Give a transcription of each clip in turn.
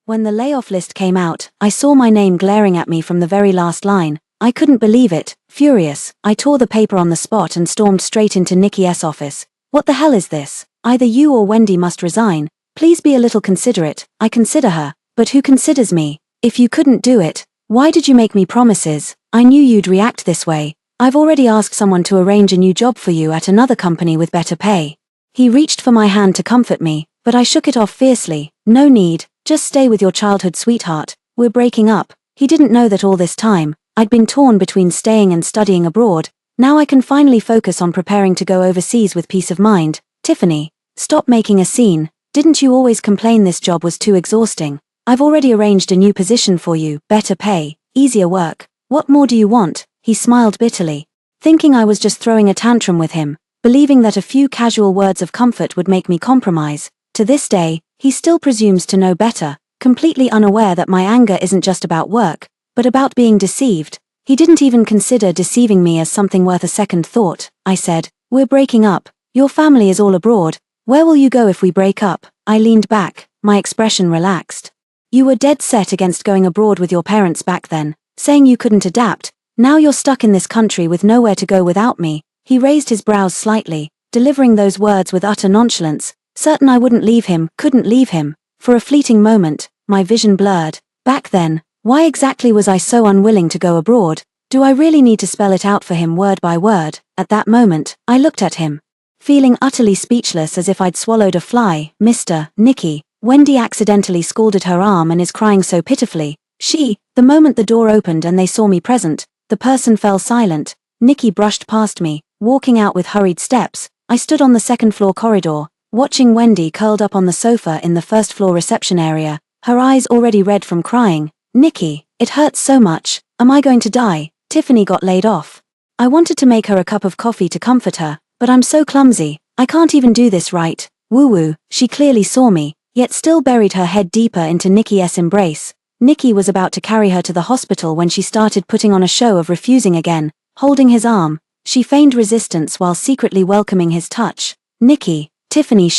When the layoff list came out, I saw my name glaring at me from the very last line. I couldn't believe it. Furious, I tore the paper on the spot and stormed straight into Nikki's office. What the hell is this? Either you or Wendy must resign. Please be a little considerate. I consider her. But who considers me? If you couldn't do it, why did you make me promises? I knew you'd react this way. I've already asked someone to arrange a new job for you at another company with better pay. He reached for my hand to comfort me, but I shook it off fiercely. No need, just stay with your childhood sweetheart. We're breaking up. He didn't know that all this time, I'd been torn between staying and studying abroad. Now I can finally focus on preparing to go overseas with peace of mind. Tiffany, stop making a scene. Didn't you always complain this job was too exhausting? I've already arranged a new position for you, better pay, easier work. What more do you want? He smiled bitterly, thinking I was just throwing a tantrum with him, believing that a few casual words of comfort would make me compromise. To this day, he still presumes to know better, completely unaware that my anger isn't just about work, but about being deceived. He didn't even consider deceiving me as something worth a second thought. I said, "We're breaking up. Your family is all abroad. Where will you go if we break up?" I leaned back, my expression relaxed. "You were dead set against going abroad with your parents back then, saying you couldn't adapt. Now you're stuck in this country with nowhere to go without me." He raised his brows slightly, delivering those words with utter nonchalance, certain I wouldn't leave him, couldn't leave him. For a fleeting moment, my vision blurred. Back then, why exactly was I so unwilling to go abroad? Do I really need to spell it out for him word by word? At that moment, I looked at him, feeling utterly speechless as if I'd swallowed a fly. "Mr. Nikki, Wendy accidentally scalded her arm and is crying so pitifully. The moment the door opened and they saw me present, the person fell silent. Nikki brushed past me, walking out with hurried steps. I stood on the second-floor corridor, watching Wendy curled up on the sofa in the first-floor reception area, her eyes already red from crying. "Nikki, it hurts so much. Am I going to die? Tiffany got laid off." I wanted to make her a cup of coffee to comfort her, but I'm so clumsy. I can't even do this right. Woo-woo. She clearly saw me, yet still buried her head deeper into Nikki's embrace. Nikki was about to carry her to the hospital when she started putting on a show of refusing again, holding his arm. She feigned resistance while secretly welcoming his touch. "Nikki, Tiffany."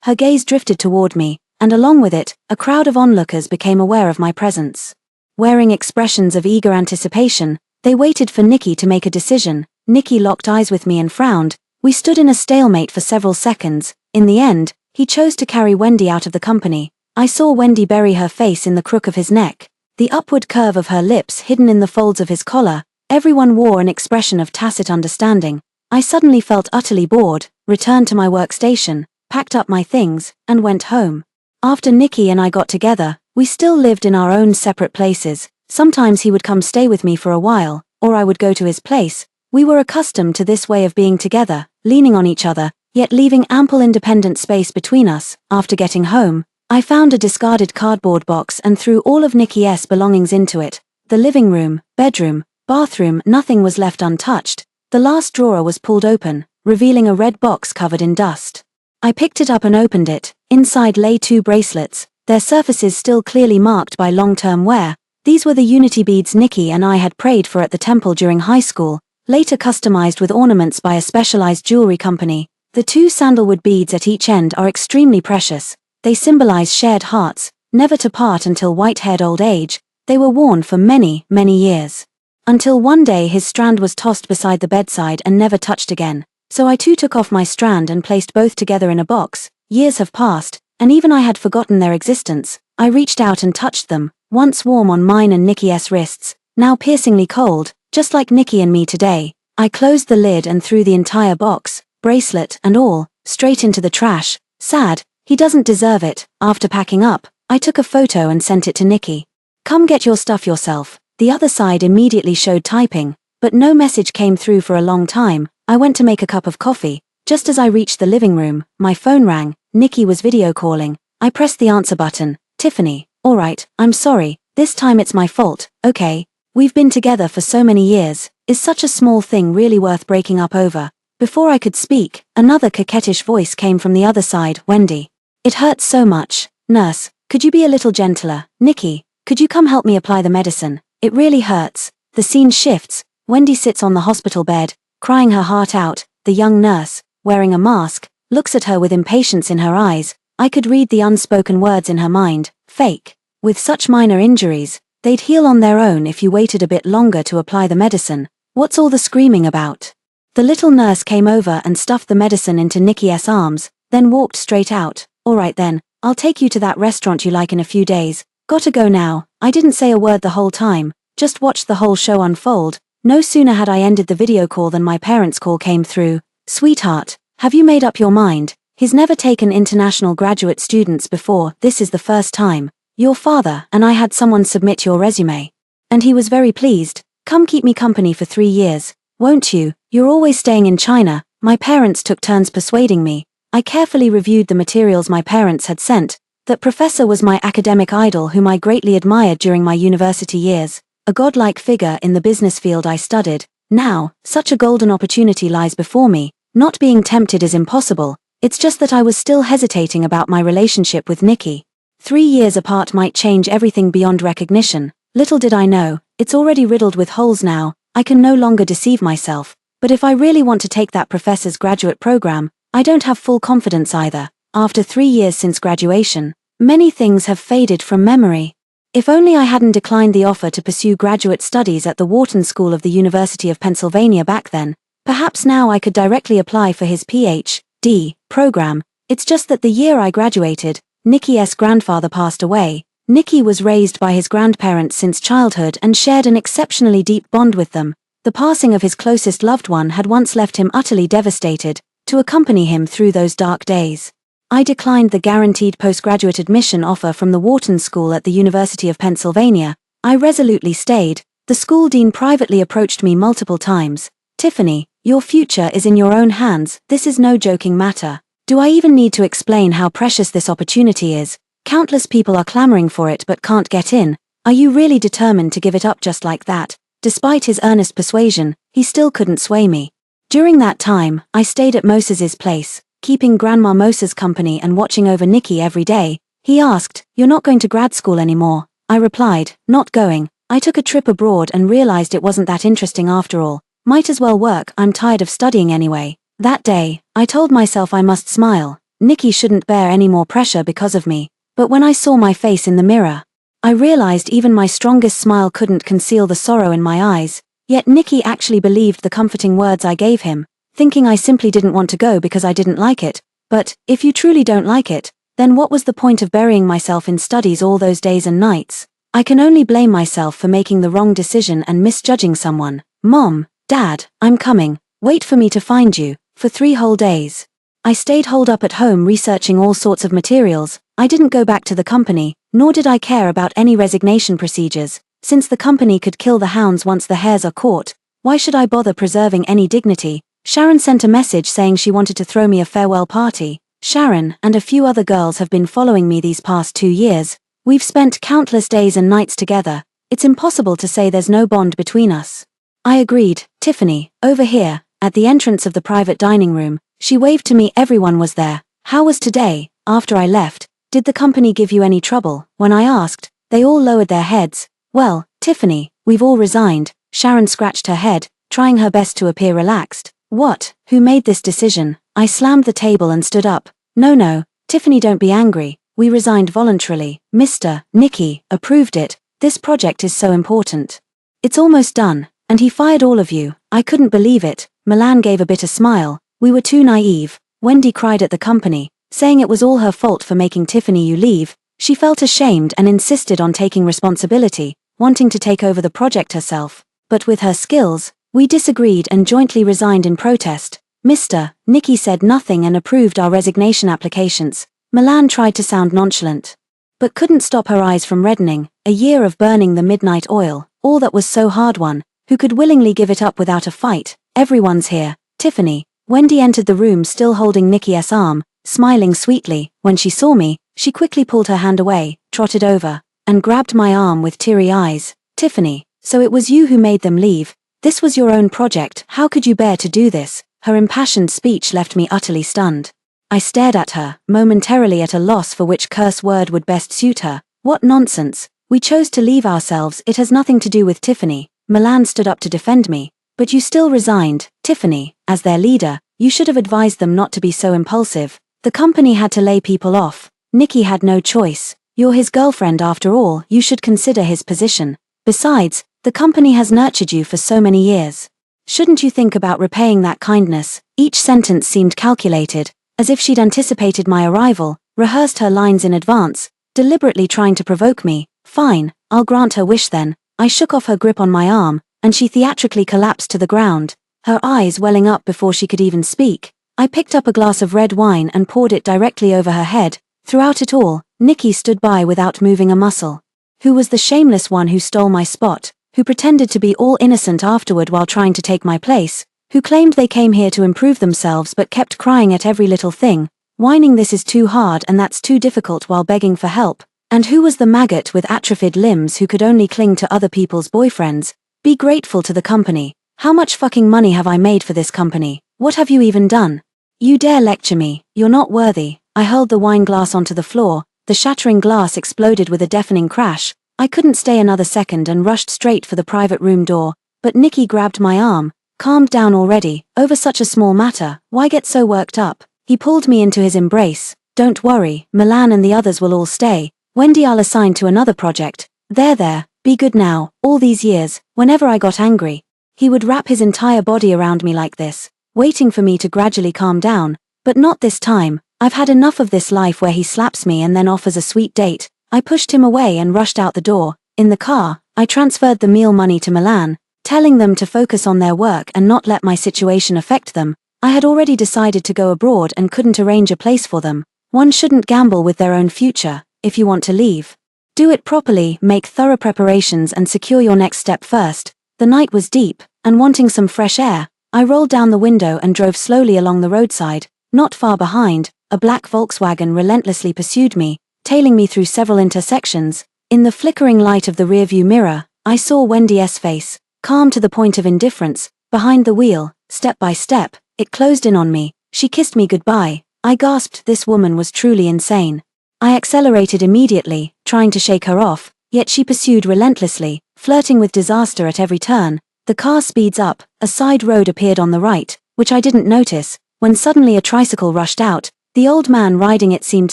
Her gaze drifted toward me, and along with it, a crowd of onlookers became aware of my presence. Wearing expressions of eager anticipation, they waited for Nikki to make a decision. Nikki locked eyes with me and frowned. We stood in a stalemate for several seconds. In the end, he chose to carry Wendy out of the company. I saw Wendy bury her face in the crook of his neck, the upward curve of her lips hidden in the folds of his collar. Everyone wore an expression of tacit understanding. I suddenly felt utterly bored, returned to my workstation, packed up my things, and went home. After Nikki and I got together, we still lived in our own separate places. Sometimes he would come stay with me for a while, or I would go to his place. We were accustomed to this way of being together, leaning on each other, yet leaving ample independent space between us. After getting home, I found a discarded cardboard box and threw all of Nikki's belongings into it. The living room, bedroom, bathroom, nothing was left untouched. The last drawer was pulled open, revealing a red box covered in dust. I picked it up and opened it. Inside lay 2 bracelets, their surfaces still clearly marked by long-term wear. These were the unity beads Nikki and I had prayed for at the temple during high school, later customized with ornaments by a specialized jewelry company. The 2 sandalwood beads at each end are extremely precious. They symbolize shared hearts, never to part until white-haired old age. They were worn for many, many years. Until one day his strand was tossed beside the bedside and never touched again. So I too took off my strand and placed both together in a box. Years have passed, and even I had forgotten their existence. I reached out and touched them, once warm on mine and Nikki's wrists, now piercingly cold, just like Nikki and me today. I closed the lid and threw the entire box, bracelet and all, straight into the trash. Sad. He doesn't deserve it. After packing up, I took a photo and sent it to Nikki. "Come get your stuff yourself." The other side immediately showed typing, but no message came through for a long time. I went to make a cup of coffee. Just as I reached the living room, my phone rang. Nikki was video calling. I pressed the answer button. "Tiffany, alright, I'm sorry, this time it's my fault, okay? We've been together for so many years. Is such a small thing really worth breaking up over?" Before I could speak, another coquettish voice came from the other side. "Wendy. It hurts so much. Nurse, could you be a little gentler? Nikki, could you come help me apply the medicine? It really hurts." The scene shifts. Wendy sits on the hospital bed, crying her heart out. The young nurse, wearing a mask, looks at her with impatience in her eyes. I could read the unspoken words in her mind. "Fake. With such minor injuries, they'd heal on their own if you waited a bit longer to apply the medicine. What's all the screaming about? The little nurse came over and stuffed the medicine into Nikki's arms, then walked straight out. All right then, I'll take you to that restaurant you like in a few days. Gotta go now. I didn't say a word the whole time, just watched the whole show unfold. No sooner had I ended the video call than my parents' call came through. Sweetheart, have you made up your mind? He's never taken international graduate students before, this is the first time. Your father and I had someone submit your resume. And he was very pleased. Come keep me company for 3 years, won't you? You're always staying in China. My parents took turns persuading me. I carefully reviewed the materials my parents had sent. That professor was my academic idol whom I greatly admired during my university years, a godlike figure in the business field I studied. Now, such a golden opportunity lies before me. Not being tempted is impossible, it's just that I was still hesitating about my relationship with Nikki. 3 years apart might change everything beyond recognition. Little did I know, it's already riddled with holes now. I can no longer deceive myself. But if I really want to take that professor's graduate program, I don't have full confidence either. After 3 years since graduation, many things have faded from memory. If only I hadn't declined the offer to pursue graduate studies at the Wharton School of the University of Pennsylvania back then, perhaps now I could directly apply for his Ph.D. program. It's just that the year I graduated, Nikki's grandfather passed away. Nikki was raised by his grandparents since childhood and shared an exceptionally deep bond with them. The passing of his closest loved one had once left him utterly devastated. To accompany him through those dark days, I declined the guaranteed postgraduate admission offer from the Wharton School at the University of Pennsylvania. I resolutely stayed. The school dean privately approached me multiple times. Tiffany, your future is in your own hands, this is no joking matter. Do I even need to explain how precious this opportunity is? Countless people are clamoring for it but can't get in. Are you really determined to give it up just like that? Despite his earnest persuasion, he still couldn't sway me. During that time, I stayed at Moses's place, keeping Grandma Moses company and watching over Nikki every day. He asked, "You're not going to grad school anymore?" I replied, "Not going. I took a trip abroad and realized it wasn't that interesting after all. Might as well work, I'm tired of studying anyway." That day, I told myself I must smile. Nikki shouldn't bear any more pressure because of me. But when I saw my face in the mirror, I realized even my strongest smile couldn't conceal the sorrow in my eyes. Yet Nikki actually believed the comforting words I gave him, thinking I simply didn't want to go because I didn't like it. But, if you truly don't like it, then what was the point of burying myself in studies all those days and nights? I can only blame myself for making the wrong decision and misjudging someone. Mom, Dad, I'm coming. Wait for me to find you. For 3 whole days. I stayed holed up at home researching all sorts of materials. I didn't go back to the company, nor did I care about any resignation procedures. Since the company could kill the hounds once the hares are caught, why should I bother preserving any dignity? Sharon sent a message saying she wanted to throw me a farewell party. Sharon and a few other girls have been following me these past 2 years. We've spent countless days and nights together. It's impossible to say there's no bond between us. I agreed. Tiffany, over here. At the entrance of the private dining room, she waved to me. Everyone was there. How was today? After I left, did the company give you any trouble? When I asked, they all lowered their heads. Well, Tiffany, we've all resigned. Sharon scratched her head, trying her best to appear relaxed. What? Who made this decision? I slammed the table and stood up. No, Tiffany, don't be angry. We resigned voluntarily. Mr. Nikki approved it. This project is so important. It's almost done, and he fired all of you. I couldn't believe it. Milan gave a bitter smile. We were too naive. Wendy cried at the company, saying it was all her fault for making Tiffany you leave. She felt ashamed and insisted on taking responsibility, wanting to take over the project herself. But with her skills, we disagreed and jointly resigned in protest. Mr. Nikki said nothing and approved our resignation applications. Milan tried to sound nonchalant, but couldn't stop her eyes from reddening. A year of burning the midnight oil, all that was so hard-won. Who could willingly give it up without a fight? Everyone's here. Tiffany. Wendy entered the room still holding Nikki's arm, smiling sweetly. When she saw me, she quickly pulled her hand away, trotted over, and grabbed my arm with teary eyes. Tiffany, so it was you who made them leave. This was your own project. How could you bear to do this? Her impassioned speech left me utterly stunned. I stared at her, momentarily at a loss for which curse word would best suit her. What nonsense. We chose to leave ourselves. It has nothing to do with Tiffany. Milan stood up to defend me. But you still resigned. Tiffany, as their leader, you should have advised them not to be so impulsive. The company had to lay people off. Nikki had no choice. You're his girlfriend after all, you should consider his position. Besides, the company has nurtured you for so many years. Shouldn't you think about repaying that kindness? Each sentence seemed calculated, as if she'd anticipated my arrival, rehearsed her lines in advance, deliberately trying to provoke me. Fine, I'll grant her wish then. I shook off her grip on my arm, and she theatrically collapsed to the ground, her eyes welling up before she could even speak. I picked up a glass of red wine and poured it directly over her head. Throughout it all, Nikki stood by without moving a muscle. Who was the shameless one who stole my spot, who pretended to be all innocent afterward while trying to take my place, who claimed they came here to improve themselves but kept crying at every little thing, whining this is too hard and that's too difficult while begging for help, and who was the maggot with atrophied limbs who could only cling to other people's boyfriends? Be grateful to the company. How much fucking money have I made for this company? What have you even done? You dare lecture me, you're not worthy. I hurled the wine glass onto the floor, the shattering glass exploded with a deafening crash. I couldn't stay another second and rushed straight for the private room door, but Nikki grabbed my arm. Calmed down already, over such a small matter, why get so worked up? He pulled me into his embrace. Don't worry, Milan and the others will all stay. Wendy I'll assign to another project. There, be good now. All these years, whenever I got angry, he would wrap his entire body around me like this, waiting for me to gradually calm down. But not this time. I've had enough of this life where he slaps me and then offers a sweet date. I pushed him away and rushed out the door. In the car, I transferred the meal money to Milan, telling them to focus on their work and not let my situation affect them. I had already decided to go abroad and couldn't arrange a place for them. One shouldn't gamble with their own future. If you want to leave, do it properly, make thorough preparations and secure your next step first. The night was deep, and wanting some fresh air, I rolled down the window and drove slowly along the roadside. Not far behind, a black Volkswagen relentlessly pursued me, tailing me through several intersections. In the flickering light of the rearview mirror, I saw Wendy's face, calm to the point of indifference, behind the wheel. Step by step, it closed in on me. She kissed me goodbye. I gasped. This woman was truly insane. I accelerated immediately, trying to shake her off, yet she pursued relentlessly, flirting with disaster at every turn. The car speeds up, a side road appeared on the right, which I didn't notice, when suddenly a tricycle rushed out. The old man riding it seemed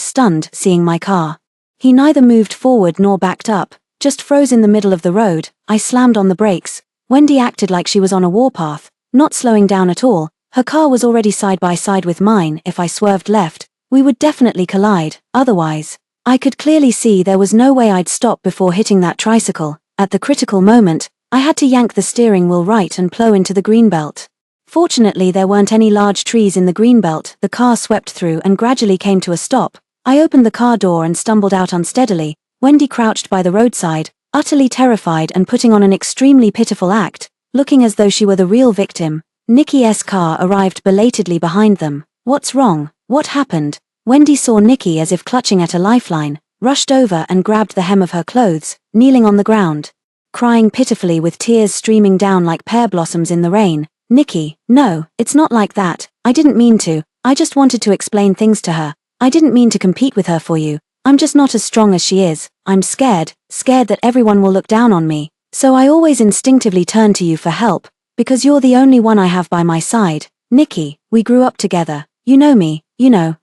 stunned seeing my car. He neither moved forward nor backed up, just froze in the middle of the road. I slammed on the brakes. Wendy acted like she was on a warpath, not slowing down at all. Her car was already side by side with mine. If I swerved left, we would definitely collide. Otherwise, I could clearly see there was no way I'd stop before hitting that tricycle. At the critical moment, I had to yank the steering wheel right and plow into the greenbelt. Fortunately, there weren't any large trees in the greenbelt. The car swept through and gradually came to a stop. I opened the car door and stumbled out unsteadily. Wendy crouched by the roadside, utterly terrified and putting on an extremely pitiful act, looking as though she were the real victim. Nikki's car arrived belatedly behind them. What's wrong? What happened? Wendy saw Nikki as if clutching at a lifeline, rushed over and grabbed the hem of her clothes, kneeling on the ground, crying pitifully with tears streaming down like pear blossoms in the rain. Nikki, no, it's not like that. I didn't mean to. I just wanted to explain things to her. I didn't mean to compete with her for you. I'm just not as strong as she is. I'm scared that everyone will look down on me. So I always instinctively turn to you for help, because you're the only one I have by my side. Nikki, we grew up together. You know me,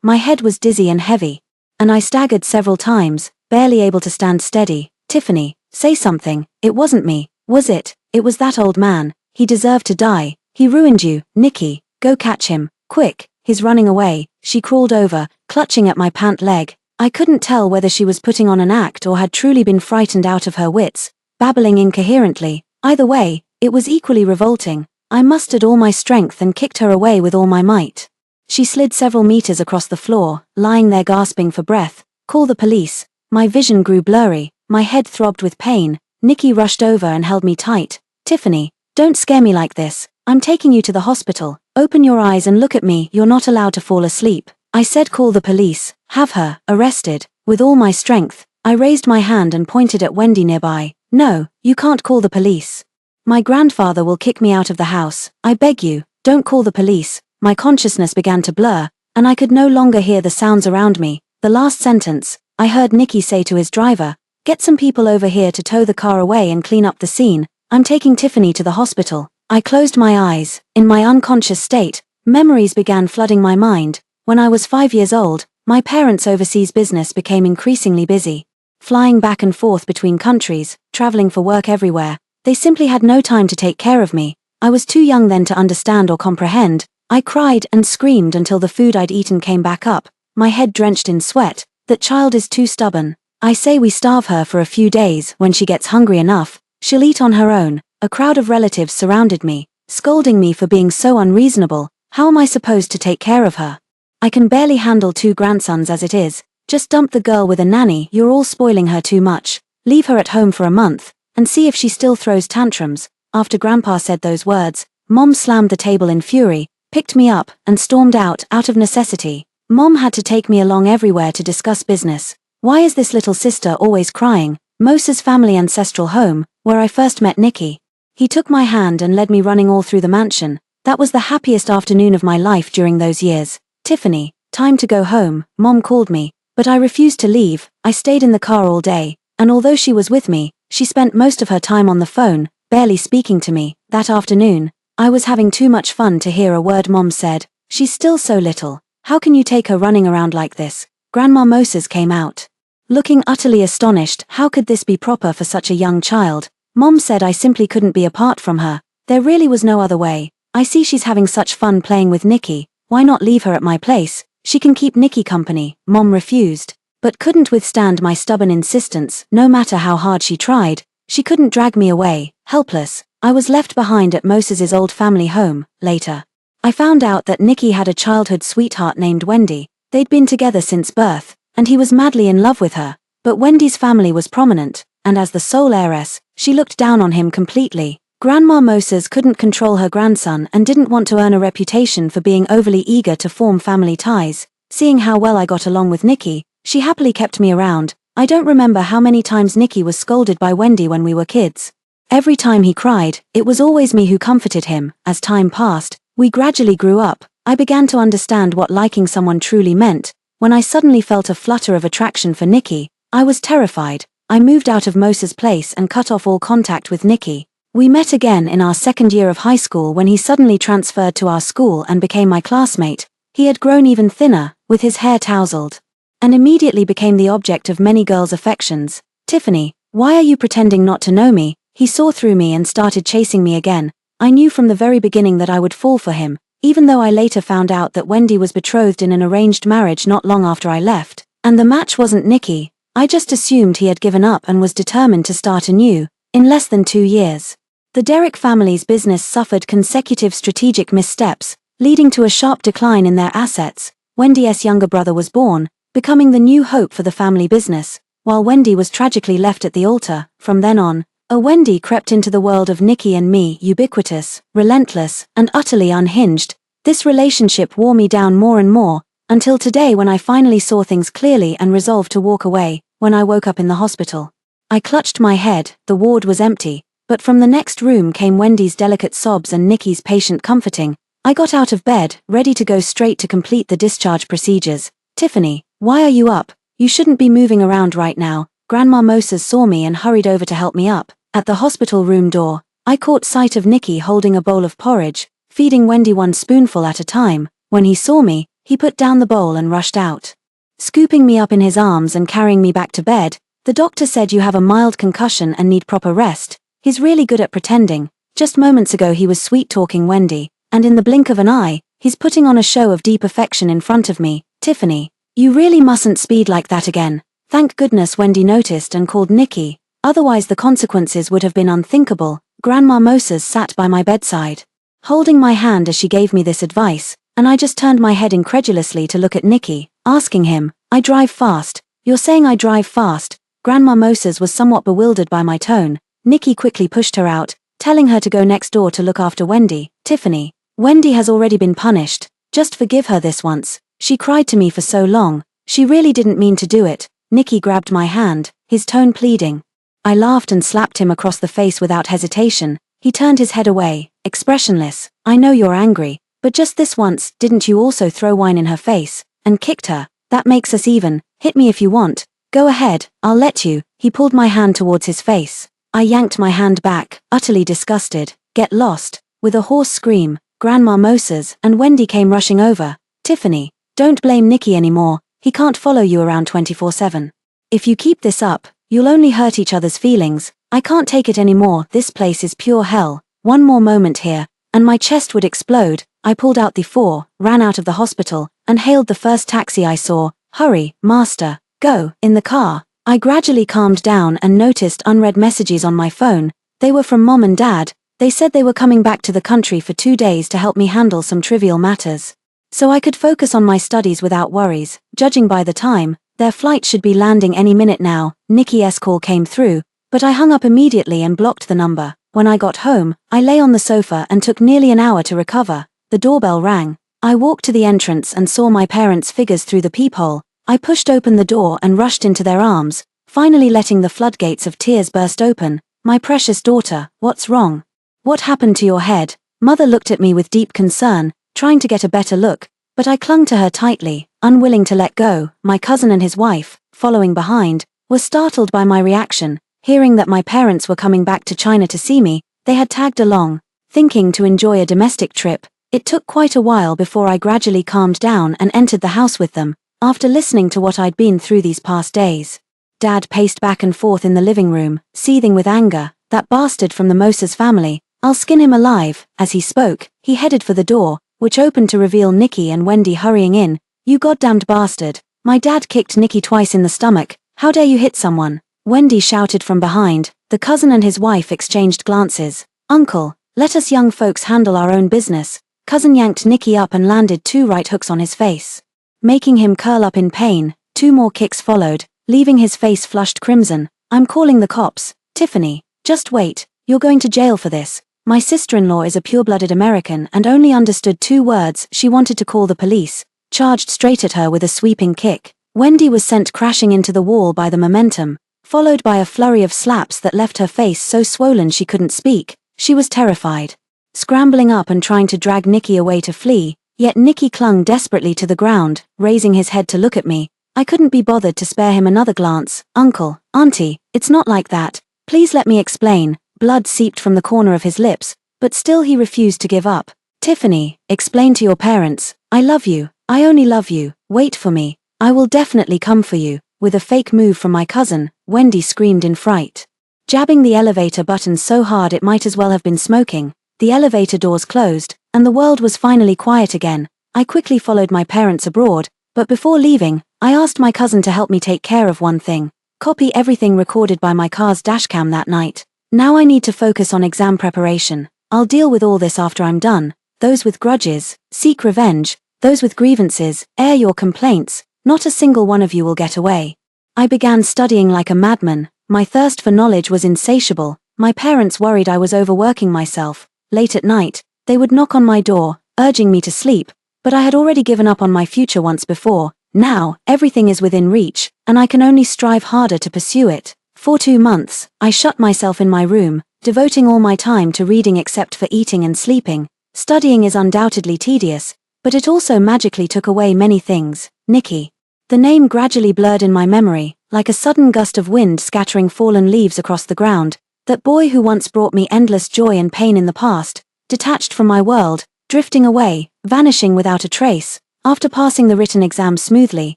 my head was dizzy and heavy. And I staggered several times, barely able to stand steady. Tiffany, say something. It wasn't me, was it? It was that old man. He deserved to die. He ruined you. Nikki, go catch him. Quick, he's running away. She crawled over, clutching at my pant leg. I couldn't tell whether she was putting on an act or had truly been frightened out of her wits, babbling incoherently. Either way, it was equally revolting. I mustered all my strength and kicked her away with all my might. She slid several meters across the floor, lying there gasping for breath. Call the police. My vision grew blurry. My head throbbed with pain. Nikki rushed over and held me tight. Tiffany, don't scare me like this. I'm taking you to the hospital. Open your eyes and look at me. You're not allowed to fall asleep. I said call the police. Have her arrested. With all my strength, I raised my hand and pointed at Wendy nearby. No, you can't call the police. My grandfather will kick me out of the house. I beg you, don't call the police. My consciousness began to blur, and I could no longer hear the sounds around me. The last sentence, I heard Nikki say to his driver, get some people over here to tow the car away and clean up the scene. I'm taking Tiffany to the hospital. I closed my eyes. In my unconscious state, memories began flooding my mind. When I was 5 years old, my parents' overseas business became increasingly busy. flying back and forth between countries, traveling for work everywhere. They simply had no time to take care of me. I was too young then to understand or comprehend. I cried and screamed until the food I'd eaten came back up, my head drenched in sweat. That child is too stubborn. I say we starve her for a few days. When she gets hungry enough, she'll eat on her own. A crowd of relatives surrounded me, scolding me for being so unreasonable. How am I supposed to take care of her? I can barely handle 2 grandsons as it is. Just dump the girl with a nanny. You're all spoiling her too much. Leave her at home for a month, and see if she still throws tantrums. After Grandpa said those words, Mom slammed the table in fury, picked me up, and stormed out of necessity. Mom had to take me along everywhere to discuss business. Why is this little sister always crying? Mosa's family ancestral home, where I first met Nikki. He took my hand and led me running all through the mansion. That was the happiest afternoon of my life during those years. Tiffany, time to go home, Mom called me, but I refused to leave. I stayed in the car all day, and although she was with me, she spent most of her time on the phone, barely speaking to me. That afternoon, I was having too much fun to hear a word Mom said. She's still so little. How can you take her running around like this? Grandma Moses came out, looking utterly astonished. How could this be proper for such a young child? Mom said I simply couldn't be apart from her. There really was no other way. I see she's having such fun playing with Nikki. Why not leave her at my place? She can keep Nikki company. Mom refused, but couldn't withstand my stubborn insistence. No matter how hard she tried, she couldn't drag me away. Helpless, I was left behind at Moses's old family home. Later, I found out that Nikki had a childhood sweetheart named Wendy. They'd been together since birth, and he was madly in love with her. But Wendy's family was prominent, and as the sole heiress, she looked down on him completely. Grandma Moses couldn't control her grandson and didn't want to earn a reputation for being overly eager to form family ties. Seeing how well I got along with Nikki, she happily kept me around. I don't remember how many times Nikki was scolded by Wendy when we were kids. Every time he cried, it was always me who comforted him. As time passed, we gradually grew up. I began to understand what liking someone truly meant. When I suddenly felt a flutter of attraction for Nikki, I was terrified. I moved out of Moses' place and cut off all contact with Nikki. We met again in our second year of high school when he suddenly transferred to our school and became my classmate. He had grown even thinner, with his hair tousled, and immediately became the object of many girls' affections. Tiffany, why are you pretending not to know me? He saw through me and started chasing me again. I knew from the very beginning that I would fall for him, even though I later found out that Wendy was betrothed in an arranged marriage not long after I left, and the match wasn't Nikki. I just assumed he had given up and was determined to start anew. In less than 2 years, the Derrick family's business suffered consecutive strategic missteps, leading to a sharp decline in their assets. Wendy's younger brother was born, becoming the new hope for the family business, while Wendy was tragically left at the altar. From then on, Wendy crept into the world of Nikki and me, ubiquitous, relentless, and utterly unhinged. This relationship wore me down more and more, until today when I finally saw things clearly and resolved to walk away. When I woke up in the hospital, I clutched my head. The ward was empty, but from the next room came Wendy's delicate sobs and Nikki's patient comforting. I got out of bed, ready to go straight to complete the discharge procedures. Tiffany, why are you up? You shouldn't be moving around right now. Grandma Moses saw me and hurried over to help me up. At the hospital room door, I caught sight of Nikki holding a bowl of porridge, feeding Wendy one spoonful at a time. When he saw me, he put down the bowl and rushed out, scooping me up in his arms and carrying me back to bed. The doctor said you have a mild concussion and need proper rest. He's really good at pretending. Just moments ago he was sweet-talking Wendy, and in the blink of an eye, he's putting on a show of deep affection in front of me. Tiffany, you really mustn't speed like that again. Thank goodness Wendy noticed and called Nikki, otherwise the consequences would have been unthinkable. Grandma Moses sat by my bedside, holding my hand as she gave me this advice, and I just turned my head incredulously to look at Nikki, asking him, I drive fast. You're saying I drive fast? Grandma Moses was somewhat bewildered by my tone. Nikki quickly pushed her out, telling her to go next door to look after Wendy. Tiffany, Wendy has already been punished. Just forgive her this once. She cried to me for so long. She really didn't mean to do it. Nikki grabbed my hand, his tone pleading. I laughed and slapped him across the face without hesitation. He turned his head away, expressionless. I know you're angry, but just this once, didn't you also throw wine in her face, and kicked her? That makes us even. Hit me if you want. Go ahead, I'll let you. He pulled my hand towards his face. I yanked my hand back, utterly disgusted. Get lost. With a hoarse scream, Grandma Moses and Wendy came rushing over. Tiffany, don't blame Nikki anymore. He can't follow you around 24/7. If you keep this up, You'll only hurt each other's feelings. I can't take it anymore. This place is pure hell. One more moment here, and my chest would explode. I pulled out the 4, ran out of the hospital, and hailed the first taxi I saw. Hurry, master, go, in the car. I gradually calmed down and noticed unread messages on my phone. They were from Mom and Dad. They said they were coming back to the country for 2 days to help me handle some trivial matters, so I could focus on my studies without worries. Judging by the time, their flight should be landing any minute now. Nikki's call came through, but I hung up immediately and blocked the number. When I got home, I lay on the sofa and took nearly an hour to recover. The doorbell rang. I walked to the entrance and saw my parents' figures through the peephole. I pushed open the door and rushed into their arms, finally letting the floodgates of tears burst open. My precious daughter, what's wrong? What happened to your head? Mother looked at me with deep concern, trying to get a better look, but I clung to her tightly, unwilling to let go. My cousin and his wife, following behind, were startled by my reaction. Hearing that my parents were coming back to China to see me, they had tagged along, thinking to enjoy a domestic trip. It took quite a while before I gradually calmed down and entered the house with them, after listening to what I'd been through these past days. Dad paced back and forth in the living room, seething with anger. That bastard from the Moses family, I'll skin him alive. As he spoke, he headed for the door, which opened to reveal Nikki and Wendy hurrying in. You goddamned bastard. My dad kicked Nikki twice in the stomach. How dare you hit someone? Wendy shouted from behind. The cousin and his wife exchanged glances. Uncle, let us young folks handle our own business. Cousin yanked Nikki up and landed 2 right hooks on his face, making him curl up in pain. 2 more kicks followed, leaving his face flushed crimson. I'm calling the cops. Tiffany, just wait. You're going to jail for this. My sister-in-law is a pure-blooded American and only understood 2 words. She wanted to call the police. Charged straight at her with a sweeping kick. Wendy was sent crashing into the wall by the momentum, followed by a flurry of slaps that left her face so swollen she couldn't speak. She was terrified, scrambling up and trying to drag Nikki away to flee, yet Nikki clung desperately to the ground, raising his head to look at me. I couldn't be bothered to spare him another glance. Uncle, Auntie, it's not like that. Please let me explain. Blood seeped from the corner of his lips, but still he refused to give up. Tiffany, explain to your parents. I love you. I only love you. Wait for me. I will definitely come for you. With a fake move from my cousin, Wendy screamed in fright, jabbing the elevator button so hard it might as well have been smoking. The elevator doors closed, and the world was finally quiet again. I quickly followed my parents abroad, but before leaving, I asked my cousin to help me take care of one thing. Copy everything recorded by my car's dashcam that night. Now I need to focus on exam preparation. I'll deal with all this after I'm done. Those with grudges, seek revenge. Those with grievances, air your complaints. Not a single one of you will get away. I began studying like a madman. My thirst for knowledge was insatiable. My parents worried I was overworking myself. Late at night, they would knock on my door, urging me to sleep, but I had already given up on my future once before. Now, everything is within reach, and I can only strive harder to pursue it. For 2 months, I shut myself in my room, devoting all my time to reading except for eating and sleeping. Studying is undoubtedly tedious, but it also magically took away many things. Nikki. The name gradually blurred in my memory, like a sudden gust of wind scattering fallen leaves across the ground. That boy who once brought me endless joy and pain in the past, detached from my world, drifting away, vanishing without a trace. After passing the written exam smoothly,